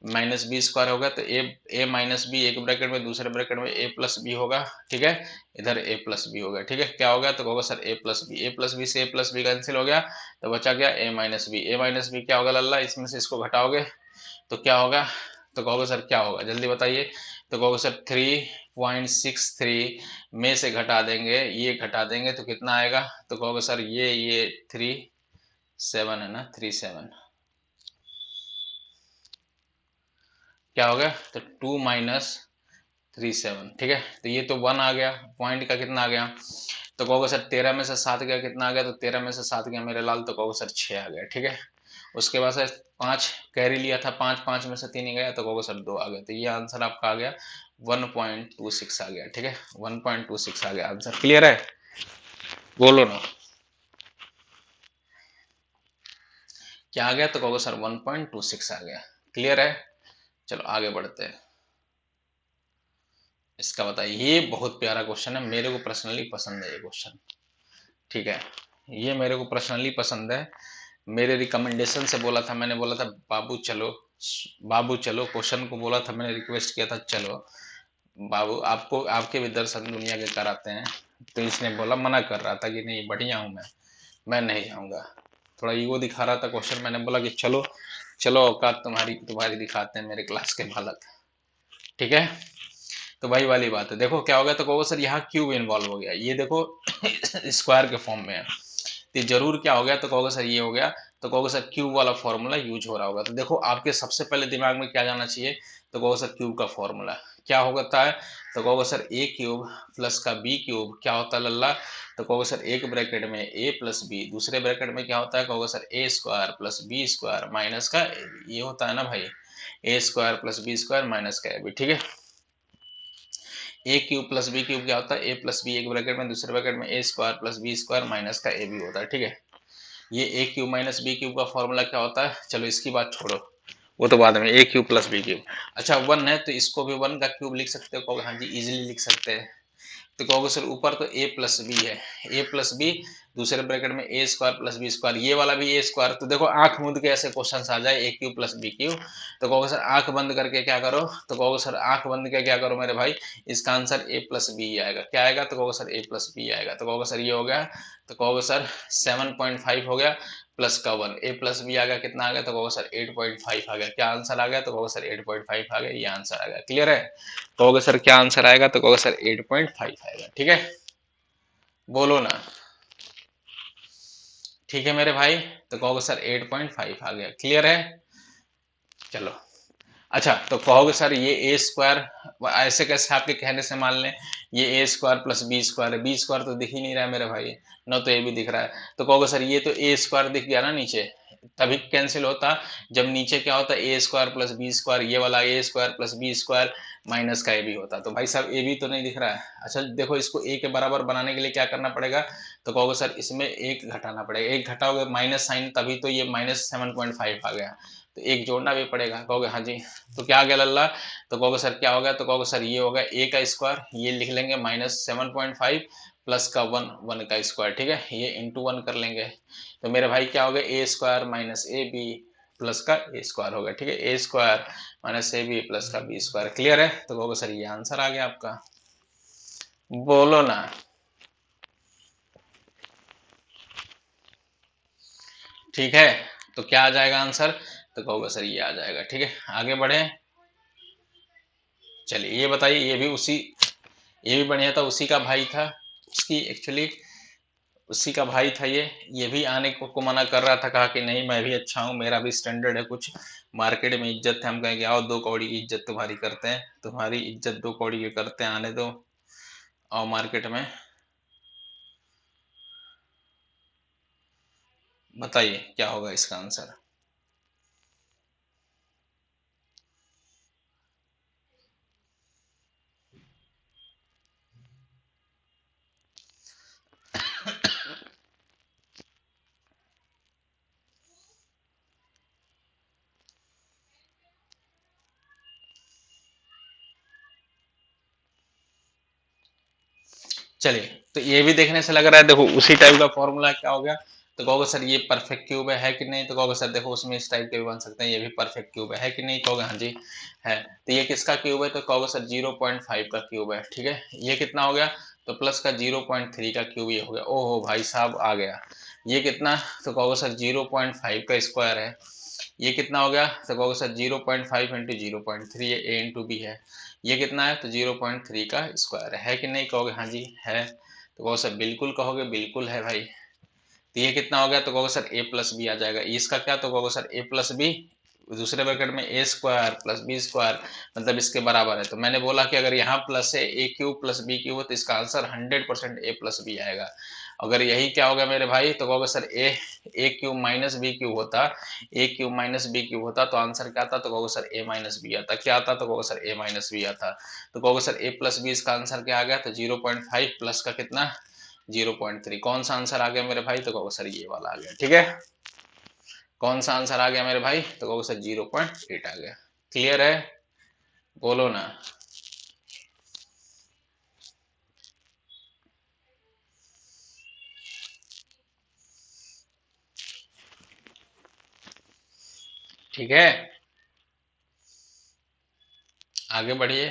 माइनस B² होगा, तो ए माइनस बी एक ब्रैकेट में, दूसरे ब्रैकेट में A+B होगा, ठीक है, इधर A+B हो गया, ठीक है, क्या हो गया, तो कहोगे सर A+B से A+B कैंसिल हो गया, तो बचा गया A-B क्या होगा लल्ला, इसमें से इसको घटाओगे तो क्या होगा, तो कहोगे सर क्या होगा जल्दी बताइए, तो कहोगे सर 3.63 में से घटा देंगे, ये घटा देंगे तो कितना आएगा, तो कहोगे सर ये 37 है ना, 37 क्या हो गया, तो 2-37, ठीक है, तो ये तो 1 आ गया, पॉइंट का कितना आ गया, तो कहोगे सर 13 में से 7 गया, कितना आ गया, तो 13 में से 7 गया मेरे लाल, तो कहोगे सर 6 आ गया, ठीक है। उसके बाद से 5 कैरी लिया था, 5 5 में से 3 ही गया तो कहोगे सर 2 आ गया। तो ये आंसर आपका आ गया 1.26 आ गया। ठीक है, 1.26 आ गया आंसर। क्लियर है, बोलो ना क्या आ गया, तो कहोगे सर 1.26 आ गया। क्लियर है, चलो आगे बढ़ते हैं। इसका बताइए, ये बहुत प्यारा क्वेश्चन है, मेरे को पर्सनली पसंद है ये क्वेश्चन। ठीक है, ये मेरे को पर्सनली पसंद है, मेरे रिकमेंडेशन से बोला था, मैंने बोला था बाबू चलो, बाबू चलो, क्वेश्चन को बोला था मैंने, रिक्वेस्ट किया था चलो बाबू आपको आपके भी दर्शन दुनिया के कराते हैं। तो इसने बोला, मना कर रहा था कि नहीं बढ़िया हूं मैं नहीं जाऊंगा, थोड़ा ईगो दिखा रहा था क्वेश्चन। मैंने बोला कि चलो चलो औकात तुम्हारी तुम्हारी दिखाते हैं मेरे क्लास के बालक। ठीक है, तो वही वाली बात है। देखो क्या हो गया, तो कहोगे सर यहाँ क्यूब इन्वॉल्व हो गया, ये देखो स्क्वायर के फॉर्म में है, तो जरूर क्या हो गया, तो कहोगे सर ये हो गया, तो कहोगे सर क्यूब वाला फॉर्मूला यूज हो रहा होगा। तो देखो आपके सबसे पहले दिमाग में क्या जाना चाहिए, तो कहोगे सर क्यूब का फॉर्मूला क्या होता है, तो कहोगे सर ए क्यूब प्लस का बी क्यूब क्या होता है लल्ला, तो कहोगे सर एक ब्रैकेट में ए प्लस बी, दूसरे ब्रैकेट में क्या होता है, कहोगे sir A square plus B square minus का ए बी, ये होता है ना भाई, A square plus B square minus का ए बी। ठीक है, A cube plus B cube क्या होता है, ए प्लस बी एक ब्रैकेट में, दूसरे ब्रैकेट में A square plus B square minus का ए बी होता है। ठीक है, ये ए क्यूब माइनस बी क्यूब का फॉर्मूला क्या होता है, चलो इसकी बात छोड़ो, वो तो बाद में, ए क्यूब प्लस बी क्यूब। अच्छा 1 है तो इसको भी 1 का क्यूब लिख सकते हो, कहोगे हाँ जी इजिली लिख सकते हैं। तो कहोगे सर ऊपर तो ए प्लस बी है, ए प्लस बी, दूसरे ब्रैकेट में A square plus B square, ये वाला भी ए स्क्वायर। तो देखो आंख मूंद के ऐसे क्वेश्चन आ जाए ए क्यू प्लस बी क्यू, तो कहोगे सर आंख बंद करके क्या करो, तो कहोगे सर आंख बंद करके क्या करो मेरे भाई, इसका आंसर ए प्लस बी आएगा। क्या आएगा, तो कहोगे सर ए प्लस बी आएगा। तो कहोगे सर ये हो गया, तो कहोगे सर 7.5 हो गया प्लस का 1, ए प्लस बी आ गया, कितना आ गया, तो कहोगे सर 8.5 आ गया। क्या आंसर आ गया, तो कहोगे सर 8.5 आ गया, ये आंसर आ गया। क्लियर है, कहोगे सर क्या आंसर आएगा, तो कहोगे सर 8.5 आएगा। ठीक है, बोलो ना, ठीक है मेरे भाई, तो कहोगे सर 8.5 आ गया। क्लियर है, चलो अच्छा, तो कहोगे सर ये ए स्क्वायर, ऐसे कैसे आपके कहने से मान लें ये ए स्क्वायर प्लस बी स्क्वायर है, बी स्क्वायर तो दिख ही नहीं रहा है मेरे भाई, न तो ए भी दिख रहा है। तो कहोगे सर ये तो ए स्क्वायर दिख गया ना नीचे, तभी कैंसिल होता जब नीचे क्या होता A square plus B square, ये वाला A square plus B square minus का ए बी होता। तो भाई साहब ए बी तो नहीं दिख रहा है। अच्छा देखो इसको ए के बराबर बनाने के लिए क्या करना पड़ेगा, तो कहोगे सर इसमें एक घटाना पड़ेगा, एक घटाओगे माइनस साइन, तभी तो ये -7.5 आ गया, तो एक जोड़ना भी पड़ेगा। कहोगे हाँ जी, तो क्या आ गया लल्ला, तो कहोगे सर क्या हो गया, तो कहोगे सर ये होगा ए का स्क्वायर, ये लिख लेंगे -7.5 प्लस का 1 1 का स्क्वायर। ठीक है, ये इंटू 1 कर लेंगे, तो मेरे भाई क्या हो गया, A square minus A B plus का ए स्क्वायर हो गया। ठीक है, A square minus A B plus का बी स्क्वायर। क्लियर है, तो कहोगे सर ये आंसर आ गया आपका। बोलो ना, ठीक है, तो क्या आ जाएगा आंसर, तो कहोगे सर ये आ जाएगा। ठीक है, आगे बढ़े, चलिए ये बताइए, ये भी उसी, ये भी बढ़िया था, उसी का भाई था, उसकी एक्चुअली उसी का भाई था ये भी आने को मना कर रहा था, कहा कि नहीं मैं भी अच्छा हूँ, मेरा भी स्टैंडर्ड है, कुछ मार्केट में इज्जत है, हम कहेंगे आओ 2 कौड़ी की इज्जत तुम्हारी करते हैं, तुम्हारी इज्जत 2 कौड़ी की करते हैं, आने दो, आओ मार्केट में, बताइए क्या होगा इसका आंसर। चलिए, तो ये भी देखने से लग रहा है, देखो उसी टाइप का फॉर्मूला क्या हो गया, तो कहोगे सर ये परफेक्ट क्यूब है कि नहीं, तो कहोगे सर देखो उसमें इस टाइप के भी बन सकते हैं, ये भी परफेक्ट क्यूब है कि नहीं, कहोगे हाँ जी है। तो ये किसका क्यूब है, तो कहोगे सर 0.5 का क्यूब है। ठीक है, ये कितना हो गया, तो प्लस का 0.3 का क्यूब ये हो गया। ओहो भाई साहब आ गया, ये कितना, तो कहोगे सर 0.5 का स्क्वायर है, ये कितना हो गया, तो कहोगे सर 0.5 इंटू 0.3, ये ए इंटू बी है, ये कितना है, तो 0.3 का स्क्वायर है कि नहीं, कहोगे हाँ जी है, तो कहोगे सर बिल्कुल, कहोगे बिल्कुल है भाई। तो ये कितना हो गया, तो कहोगे सर ए प्लस बी आ जाएगा, इसका क्या, तो कहोगे सर ए प्लस बी, दूसरे ब्रैकेट में A square plus B square, मतलब इसके बराबर है। तो मैंने बोला कि अगर यहाँ प्लस है, A cube plus B cube, तो इसका आंसर 100% ए प्लस बी आएगा। अगर यही क्या होगा मेरे भाई, तो कहोगे सर ए क्यूब माइनस बी क्यूब होता, ए क्यूब माइनस बी क्यूब होता तो आंसर क्या आता, तो कहोगे सर ए माइनस बी आता। क्या आता, तो कहोगे सर ए माइनस बी आता। तो कहोगे सर ए प्लस बी इसका आंसर क्या आ गया, तो 0.5 प्लस का कितना 0.3। कौन सा आंसर आ गया मेरे भाई, तो कहोगे सर ये वाला आ गया। ठीक है, कौन सा आंसर आ गया मेरे भाई, तो कहोगे सर 0.8 आ गया। क्लियर है, बोलो ना। ठीक है, आगे बढ़िए।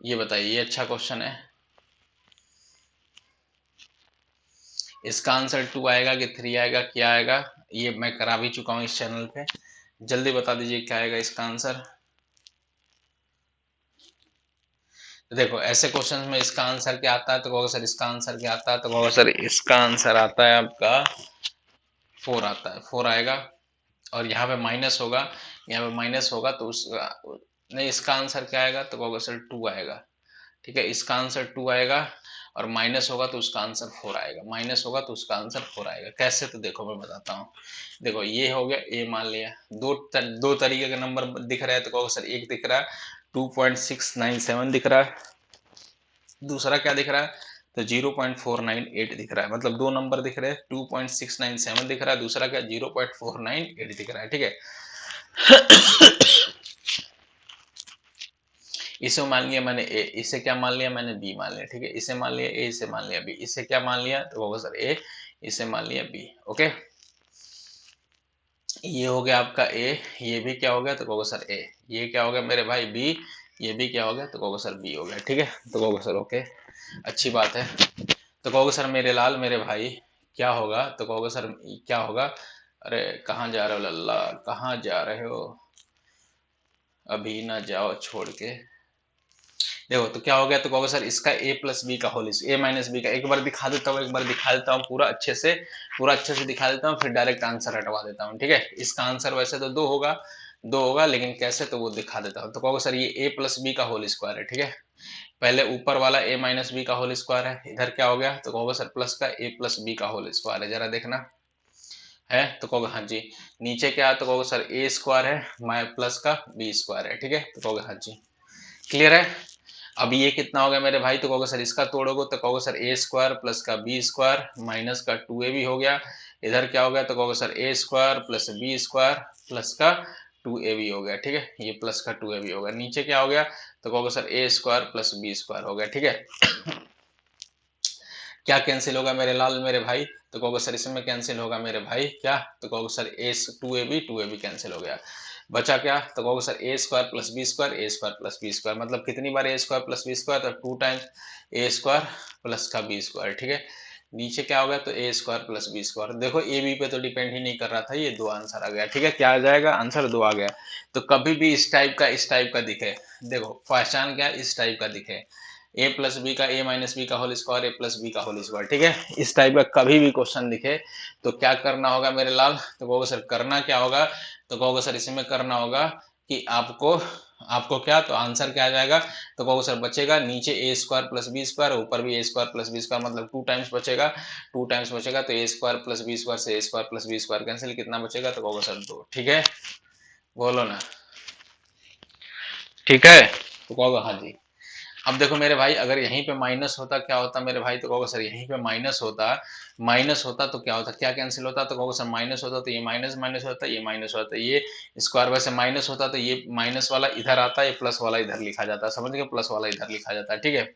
ये बताइए, ये अच्छा क्वेश्चन है। इसका आंसर 2 आएगा कि 3 आएगा, क्या आएगा, ये मैं करा भी चुका हूं इस चैनल पे। जल्दी बता दीजिए क्या आएगा इसका आंसर। तो देखो ऐसे क्वेश्चन में इसका आंसर क्या आता है, तो कहोगे सर इसका आंसर क्या आता है, तो कहोगे सर इसका आंसर आता है आपका 4 आता है, 4 आएगा। और यहाँ पे माइनस होगा, यहाँ पे माइनस होगा तो उस नहीं, इसका आंसर क्या आएगा, तो कहोगे सर 2 आएगा। ठीक है, इसका आंसर 2 आएगा, और माइनस होगा तो उसका आंसर 4 आएगा, माइनस होगा तो उसका आंसर 4 आएगा। कैसे, तो देखो मैं बताता हूँ। देखो ये हो गया ए, मान लिया दो तरीके के नंबर दिख रहे हैं, तो कहोगे सर एक दिख रहा है 2.697 दिख रहा है, दूसरा क्या दिख रहा है, तो 0.498 दिख रहा है। मतलब दो नंबर दिख रहे हैं, 2.697 दिख रहा है, दूसरा क्या 0.498 दिख रहा है। ठीक है, इसे मान लिया मैंने ए, इसे क्या मान लिया मैंने बी मान लिया। ठीक है, इसे मान लिया ए, इसे मान लिया बी, इसे क्या मान लिया, तो होगा सर ए, इसे मान लिया बी। ओके, ये हो गया आपका ए, ये भी क्या हो गया, तो कहोगे सर ए, ये क्या हो गया मेरे भाई बी, ये भी क्या हो गया, तो कहोगे सर बी हो गया। ठीक है, तो कहोगे सर ओके, अच्छी बात है। तो कहोगे सर मेरे लाल मेरे भाई क्या होगा, तो कहोगे सर क्या होगा। अरे कहाँ जा रहे हो लल्ला, कहाँ जा रहे हो, अभी ना जाओ छोड़ के। देखो तो क्या हो गया, तो कहोगे सर इसका ए प्लस बी का होल, ए माइनस बी का, एक बार दिखा देता हूँ, एक बार दिखा देता हूँ पूरा अच्छे से, पूरा अच्छे से दिखा देता हूँ, फिर डायरेक्ट आंसर हटवा देता हूँ। ठीक है, इसका आंसर वैसे तो दो होगा, लेकिन कैसे तो वो दिखा देता हूँ। तो कहोगे सर ये ए प्लस बी का होल स्क्वायर है। ठीक है, पहले ऊपर वाला ए माइनस बी का होल स्क्वायर है, इधर क्या हो गया, तो कहोगे सर प्लस का ए प्लस बी का होल स्क्वायर है। जरा देखना है, तो कहोगे हाँ जी। नीचे क्या है, तो कहोगे सर ए स्क्वायर है, माइ प्लस का बी स्क्वायर है। ठीक है, तो कहोगे हाँ जी, क्लियर है। अब ये कितना हो गया मेरे भाई, तो कहोगे सर इसका तोड़ोगे तो कहोगे सर ए स्क्वायर प्लस का बी स्क्वायर माइनस का 2ab भी हो गया। इधर क्या हो गया, तो कहोगे sir A square plus B square plus का 2ab हो गया। ठीक है, ये प्लस का 2ab हो गया। नीचे क्या हो गया, तो कहोगे sir A square plus B square हो गया। ठीक है, क्या कैंसिल होगा मेरे लाल मेरे भाई, तो कहोगे सर इसमें कैंसिल होगा मेरे भाई क्या, तो कहोगे सर ए 2ab कैंसिल हो गया। बचा क्या, तो कहोगे sir A square plus B square, A square plus B square, मतलब कितनी बार ए स्क्वायर प्लस बी स्क्वायर, तो 2 टाइम्स ए स्क्वायर प्लस का बी स्क्वायर। ठीक है, नीचे क्या होगा, तो A square plus B square. देखो ए बी पे तो डिपेंड ही नहीं कर रहा था, ये दो आंसर आ गया। ठीक है, क्या आ जाएगा, आंसर दो आ गया। तो कभी भी इस टाइप का दिखे, देखो पहचान क्या इस टाइप का दिखे, ए प्लस बी का ए माइनस बी का होल स्क्वायर, ए प्लस बी का होल स्क्वायर। ठीक है, इस टाइप का कभी भी क्वेश्चन दिखे तो क्या करना होगा मेरे लाल, तो कहोगे सर करना क्या होगा, तो कहोगे सर इसमें करना होगा कि आपको आपको क्या, तो आंसर क्या आ जाएगा, तो कहोगे सर बचेगा नीचे A square plus B square, ऊपर भी A square plus B square, मतलब 2 टाइम्स बचेगा, 2 टाइम्स बचेगा, तो A square plus B square से A square plus B square cancel, कितना बचेगा, तो कहोगे सर 2। ठीक है, बोलो ना। ठीक है, तो कहोगे हाँ जी। अब देखो मेरे भाई, अगर यहीं पे माइनस होता क्या होता मेरे भाई, तो कहोगे सर यहीं पे माइनस होता तो क्या होता, क्या कैंसिल होता, तो कहोगे सर माइनस होता तो ये माइनस माइनस होता, ये माइनस होता, ये स्क्वायर वैसे माइनस होता तो ये माइनस वाला इधर आता, ये प्लस वाला इधर लिखा जाता, समझ गए, प्लस वाला इधर लिखा जाता है। ठीक है,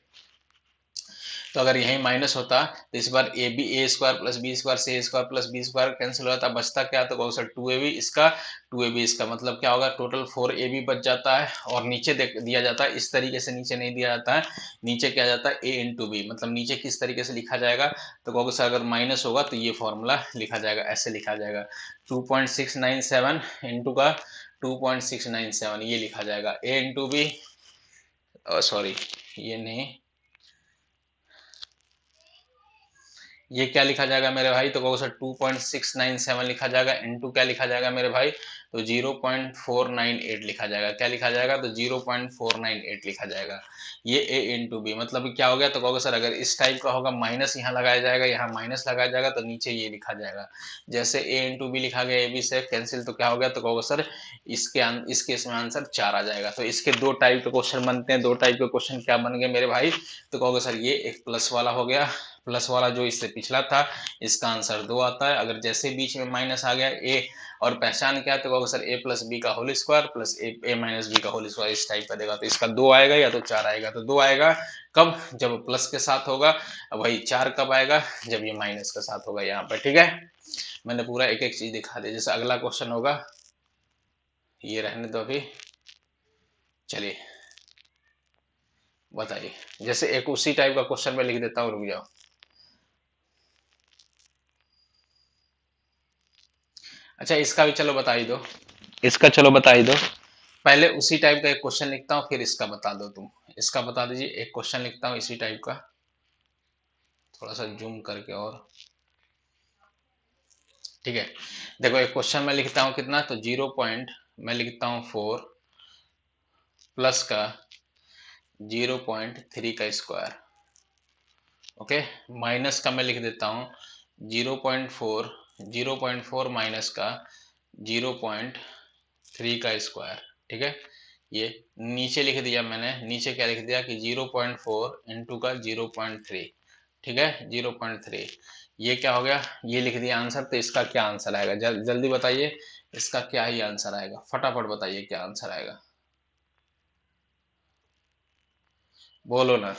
तो अगर यही माइनस होता तो इस बार A B A square plus B square से A square plus B square cancel हो जाता, बचता क्या, तो कहो सर 2ab इसका 2ab इसका, मतलब क्या होगा, टोटल 4ab बच जाता है। और नीचे दिया जाता है इस तरीके से, नीचे नहीं दिया जाता है, नीचे क्या जाता है a इंटू बी, मतलब नीचे किस तरीके से लिखा जाएगा, तो कहोगे सर अगर माइनस होगा तो ये फॉर्मूला लिखा जाएगा, ऐसे लिखा जाएगा 2.697 इंटू का 2.697, ये लिखा जाएगा a इंटू बी, सॉरी ये नहीं, ये क्या लिखा जाएगा मेरे भाई, तो कहो सर 2.697 लिखा जाएगा, इनटू क्या लिखा जाएगा मेरे भाई, तो 0.498 लिखा जाएगा। क्या लिखा जाएगा? तो 0.498 लिखा जाएगा। ये a इंटू बी मतलब क्या हो गया? तो कहोगे सर अगर इस टाइप का होगा माइनस यहाँ लगाया जाएगा, यहाँ माइनस लगाया जाएगा, तो नीचे ये लिखा जाएगा। जैसे a इंटू बी लिखा गया, ए बी से कैंसिल, तो क्या हो गया? तो कहोगे सर इसके इसमें आंसर 4 आ जाएगा। तो इसके दो टाइप के क्वेश्चन बनते हैं। दो टाइप के क्वेश्चन क्या बन गए मेरे भाई? तो कहोगे सर ये एक प्लस वाला हो गया, प्लस वाला जो इससे पिछला था इसका आंसर 2 आता है। अगर जैसे बीच में माइनस आ गया ए और पहचान क्या है, तो कहोगे सर ए प्लस बी का होल स्क्वायर प्लस ए माइनस बी का होल स्क्वायर, इस टाइप का देगा। तो इसका 2 आएगा या तो 4 आएगा। तो 2 आएगा कब? जब प्लस के साथ होगा। वही 4 कब आएगा? जब ये माइनस के साथ होगा यहाँ पर। ठीक है, मैंने पूरा एक एक चीज दिखा दी। जैसे अगला क्वेश्चन होगा, ये रहने दो अभी, चलिए बताइए। जैसे एक उसी टाइप का क्वेश्चन में लिख देता हूँ, रुक जाओ। अच्छा इसका भी चलो बता ही दो, इसका चलो बता ही दो। पहले उसी टाइप का एक क्वेश्चन लिखता हूँ, फिर इसका बता दो तुम। इसका बता दीजिए। एक क्वेश्चन लिखता हूँ इसी टाइप का, थोड़ा सा जूम करके। और ठीक है, देखो एक क्वेश्चन मैं लिखता हूँ कितना, तो 0. मैं लिखता हूँ 4 प्लस का 0.3 का स्क्वायर। ओके, माइनस का मैं लिख देता हूँ 0.4 माइनस का 0.3 का स्क्वायर। ठीक है, ये नीचे लिख दिया मैंने। नीचे क्या लिख दिया कि 0.4 इंटू का 0.3। ठीक है, 0.3। ये क्या हो गया? ये लिख दिया आंसर। तो इसका क्या आंसर आएगा? जल्दी बताइए, इसका क्या ही आंसर आएगा? फटाफट बताइए क्या आंसर आएगा, बोलो ना।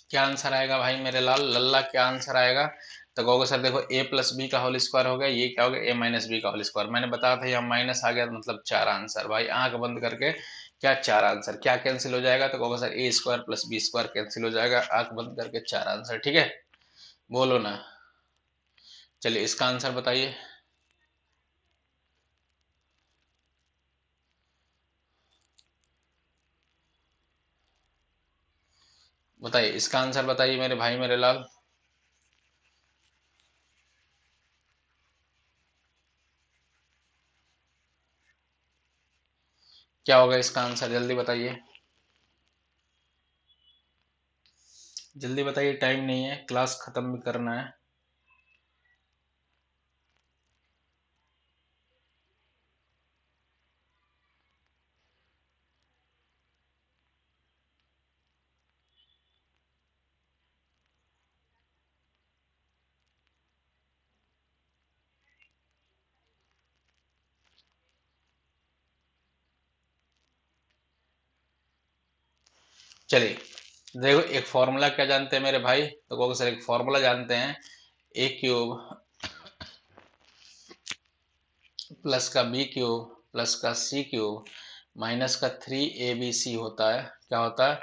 क्या आंसर आएगा भाई मेरे लाल लल्ला? क्या आंसर आएगा? तो कहोगे सर देखो a प्लस बी का होल स्क्वायर हो गया, ये क्या हो गया? a माइनस बी का होल स्क्वायर। मैंने बताया था यहाँ माइनस आ गया मतलब 4 आंसर। भाई आंख बंद करके, क्या 4 आंसर? क्या कैंसिल हो जाएगा? तो कहोगे sir a square plus B square cancel हो जाएगा। आंख बंद करके 4 आंसर। ठीक है, बोलो ना। चलिए इसका आंसर बताइए। बताइए इसका आंसर बताइए मेरे भाई मेरे लाल। क्या होगा इसका आंसर? जल्दी बताइए, जल्दी बताइए, टाइम नहीं है, क्लास खत्म भी करना है। चलिए देखो, एक फॉर्मूला क्या जानते हैं मेरे भाई? तो कहोगे सर एक फॉर्मूला जानते हैं, ए क्यूब प्लस का बी क्यूब प्लस का सी क्यूब माइनस का 3 ABC होता है। क्या होता है?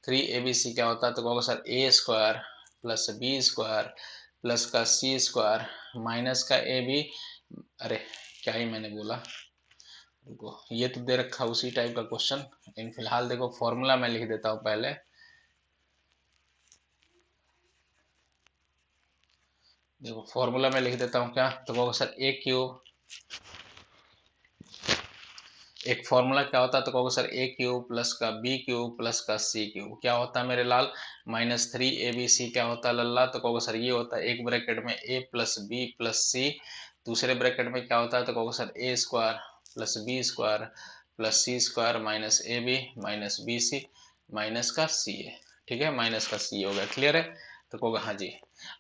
3 ABC क्या होता है? तो कहोगे sir A square plus B square plus का सी स्क्वायर माइनस का ए बी। अरे क्या ही मैंने बोला, रुको। ये तो दे रखा उसी टाइप का क्वेश्चन, इन फिलहाल देखो फॉर्मूला मैं लिख देता हूँ पहले। देखो फॉर्मूला मैं लिख देता हूँ क्या, तो कहोगे सर ए क्यूब, एक फॉर्मूला क्या होता है? तो कहोगे सर ए क्यूब प्लस का बी क्यूब प्लस का सी क्यूब क्या होता है मेरे लाल? -3 ABC क्या होता है लल्ला? तो कहोगे सर ये होता है एक ब्रैकेट में A plus B plus C, दूसरे ब्रैकेट में क्या होता है? तो कहोगे sir A square plus B square plus C square minus A B minus B C minus का सी है। ठीक है, माइनस का सी हो गया। क्लियर है? तो कहोगे हाँ जी।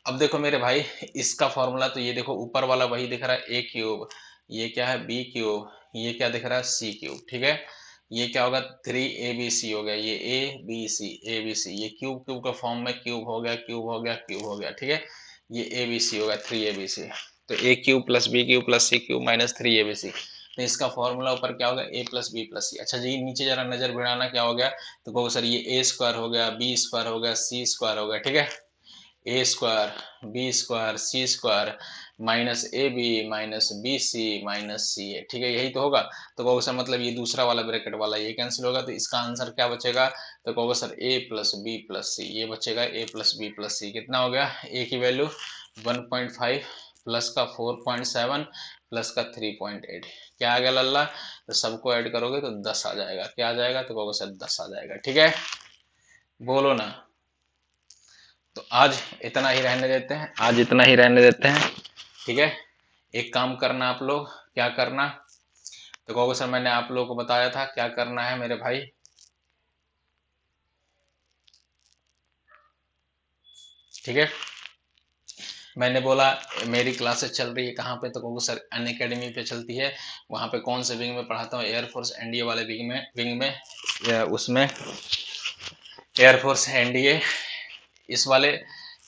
अब देखो मेरे भाई, इसका फॉर्मूला तो ये देखो ऊपर वाला वही दिख रहा है, ए क्यूब, ये क्या है बी क्यूब, ये क्या दिख रहा है सी क्यूब। ठीक है, ये क्या होगा 3 ABC हो गया, ये ए बी सी ये क्यूब क्यूब का फॉर्म में क्यूब हो गया, क्यूब हो गया, क्यूब हो गया। ठीक है, ये ABC हो गया 3 ABC। तो A cube plus B cube plus C cube minus 3 ABC। तो इसका फॉर्मूला ऊपर क्या होगा? A plus B plus C. अच्छा जी नीचे जरा नजर भिड़ाना, क्या हो गया? तो कहो सर ये ए स्क्वायर हो गया, बी स्क्वायर हो गया, सी स्क्वायर हो गया। ठीक है, A square B square C square minus A B minus B C minus C A, ठीक है, यही तो होगा। तो कहोगे सर मतलब ये दूसरा वाला ब्रैकेट वाला ये कैंसिल होगा, तो इसका आंसर क्या बचेगा, तो कहोगे सर ए प्लस बी प्लस सी, ये बचेगा ए प्लस बी प्लस सी। कितना हो गया, ए की वैल्यू 1.5 प्लस का 4.7 प्लस का 3.8, क्या आ गया लल्ला, तो सबको ऐड करोगे तो 10 आ जाएगा। क्या आ जाएगा, तो कहोगे सर 10 आ जाएगा। ठीक है, बोलो ना। तो आज इतना ही रहने देते हैं, आज इतना ही रहने देते हैं। ठीक है, एक काम करना आप लोग, क्या करना, तो कहोगे सर मैंने आप लोगों को बताया था क्या करना है मेरे भाई। ठीक है, मैंने बोला मेरी क्लासेस चल रही है कहाँ पे, तो कहोगे सर अनअकैडमी पे चलती है। वहाँ पे कौन से विंग में पढ़ाता हूँ, एयरफोर्स एनडीए वाले विंग में उसमें एयरफोर्स एनडीए इस वाले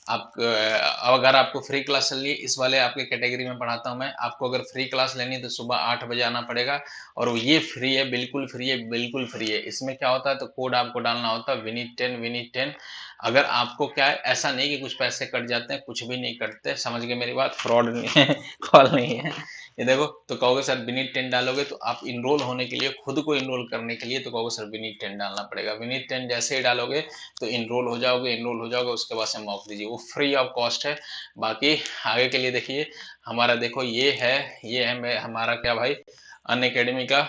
आप अगर आपको फ्री क्लास चल रही है इस वाले आपके कैटेगरी में पढ़ाता हूँ मैं। आपको अगर फ्री क्लास लेनी है तो सुबह 8 बजे आना पड़ेगा, और ये फ्री है, बिल्कुल फ्री है, बिल्कुल फ्री है। इसमें क्या होता है, तो कोड आपको डालना होता है विनीत 10 विनीत 10। अगर आपको क्या है, ऐसा नहीं कि कुछ पैसे कट जाते हैं, कुछ भी नहीं कटते, समझ गए मेरी बात, फ्रॉड नहीं है कॉल नहीं है। ये देखो, तो कहोगे सर विनीत 10 डालोगे तो आप इनरोल होने के लिए, खुद को इनरोल करने के लिए, तो कहोगे सर विनीत 10 डालना पड़ेगा। विनीत 10 जैसे ही डालोगे तो इनरोल हो जाओगे, इनरोल हो जाओगे, उसके बाद से मॉक दीजिए, वो फ्री ऑफ कॉस्ट है। बाकी आगे के लिए देखिए, हमारा देखो ये है मैं हमारा क्या भाई, अनअकैडमी का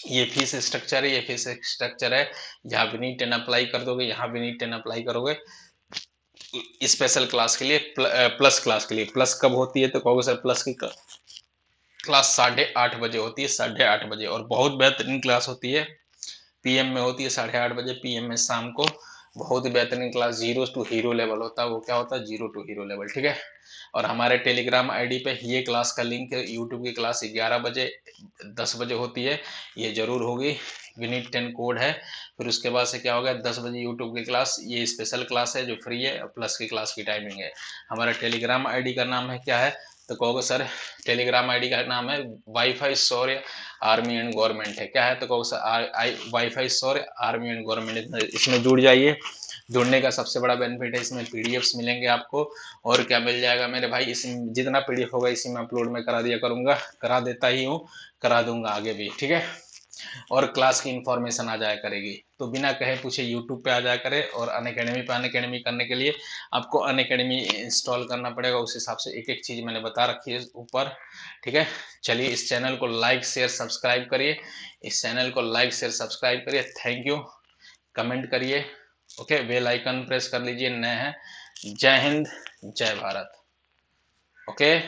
ये फीस स्ट्रक्चर है, ये फीस स्ट्रक्चर है। यहाँ विनीत 10 अप्लाई कर दोगे, यहाँ विनीत 10 अप्लाई करोगे स्पेशल क्लास के लिए, प्लस क्लास के लिए। प्लस कब होती है, तो कहोगे सर प्लस की क्लास 8:30 बजे होती है, 8:30 बजे, और बहुत बेहतरीन क्लास होती है, पीएम में होती है 8:30 बजे, पीएम में शाम को। बहुत ही बेहतरीन class, zero to hero level होता है। वो क्या होता है, जीरो टू हीरो लेवल। ठीक है, और हमारे टेलीग्राम आईडी पे ये क्लास का लिंक है। यूट्यूब की क्लास 11 बजे 10 बजे होती है, ये जरूर होगी। विनीत 10 कोड है। फिर उसके बाद से क्या होगा, 10 बजे यूट्यूब की क्लास, ये स्पेशल क्लास है जो फ्री है, प्लस की क्लास की टाइमिंग है। हमारा टेलीग्राम आईडी का नाम है क्या है, तो कहोगे सर टेलीग्राम आईडी का नाम है wifi Shaurya army and government है। क्या है, तो कहोगे sir wifi Shaurya army and government, इसमें जुड़ जाइए। जुड़ने का सबसे बड़ा बेनिफिट है, इसमें पीडीएफ्स मिलेंगे आपको, और क्या मिल जाएगा मेरे भाई, इसमें जितना पीडीएफ होगा इसी में अपलोड में करा दिया करूंगा, करा देता ही हूँ, करा दूंगा आगे भी। ठीक है, और क्लास की इंफॉर्मेशन आ जाया करेगी, तो बिना कहे पूछे यूट्यूब पे आ जाया करे। और अनअकैडमी पे, अनअकैडमी करने के लिए आपको अनअकैडमी इंस्टॉल करना पड़ेगा, उस हिसाब से एक एक चीज़ मैंने बता रखी है ऊपर। ठीक है, चलिए इस चैनल को लाइक शेयर सब्सक्राइब करिए, इस चैनल को लाइक शेयर सब्सक्राइब करिए। थैंक यू, कमेंट करिए, ओके, बेल आइकन प्रेस कर लीजिए, नए हैं। जय हिंद, जय भारत, ओके।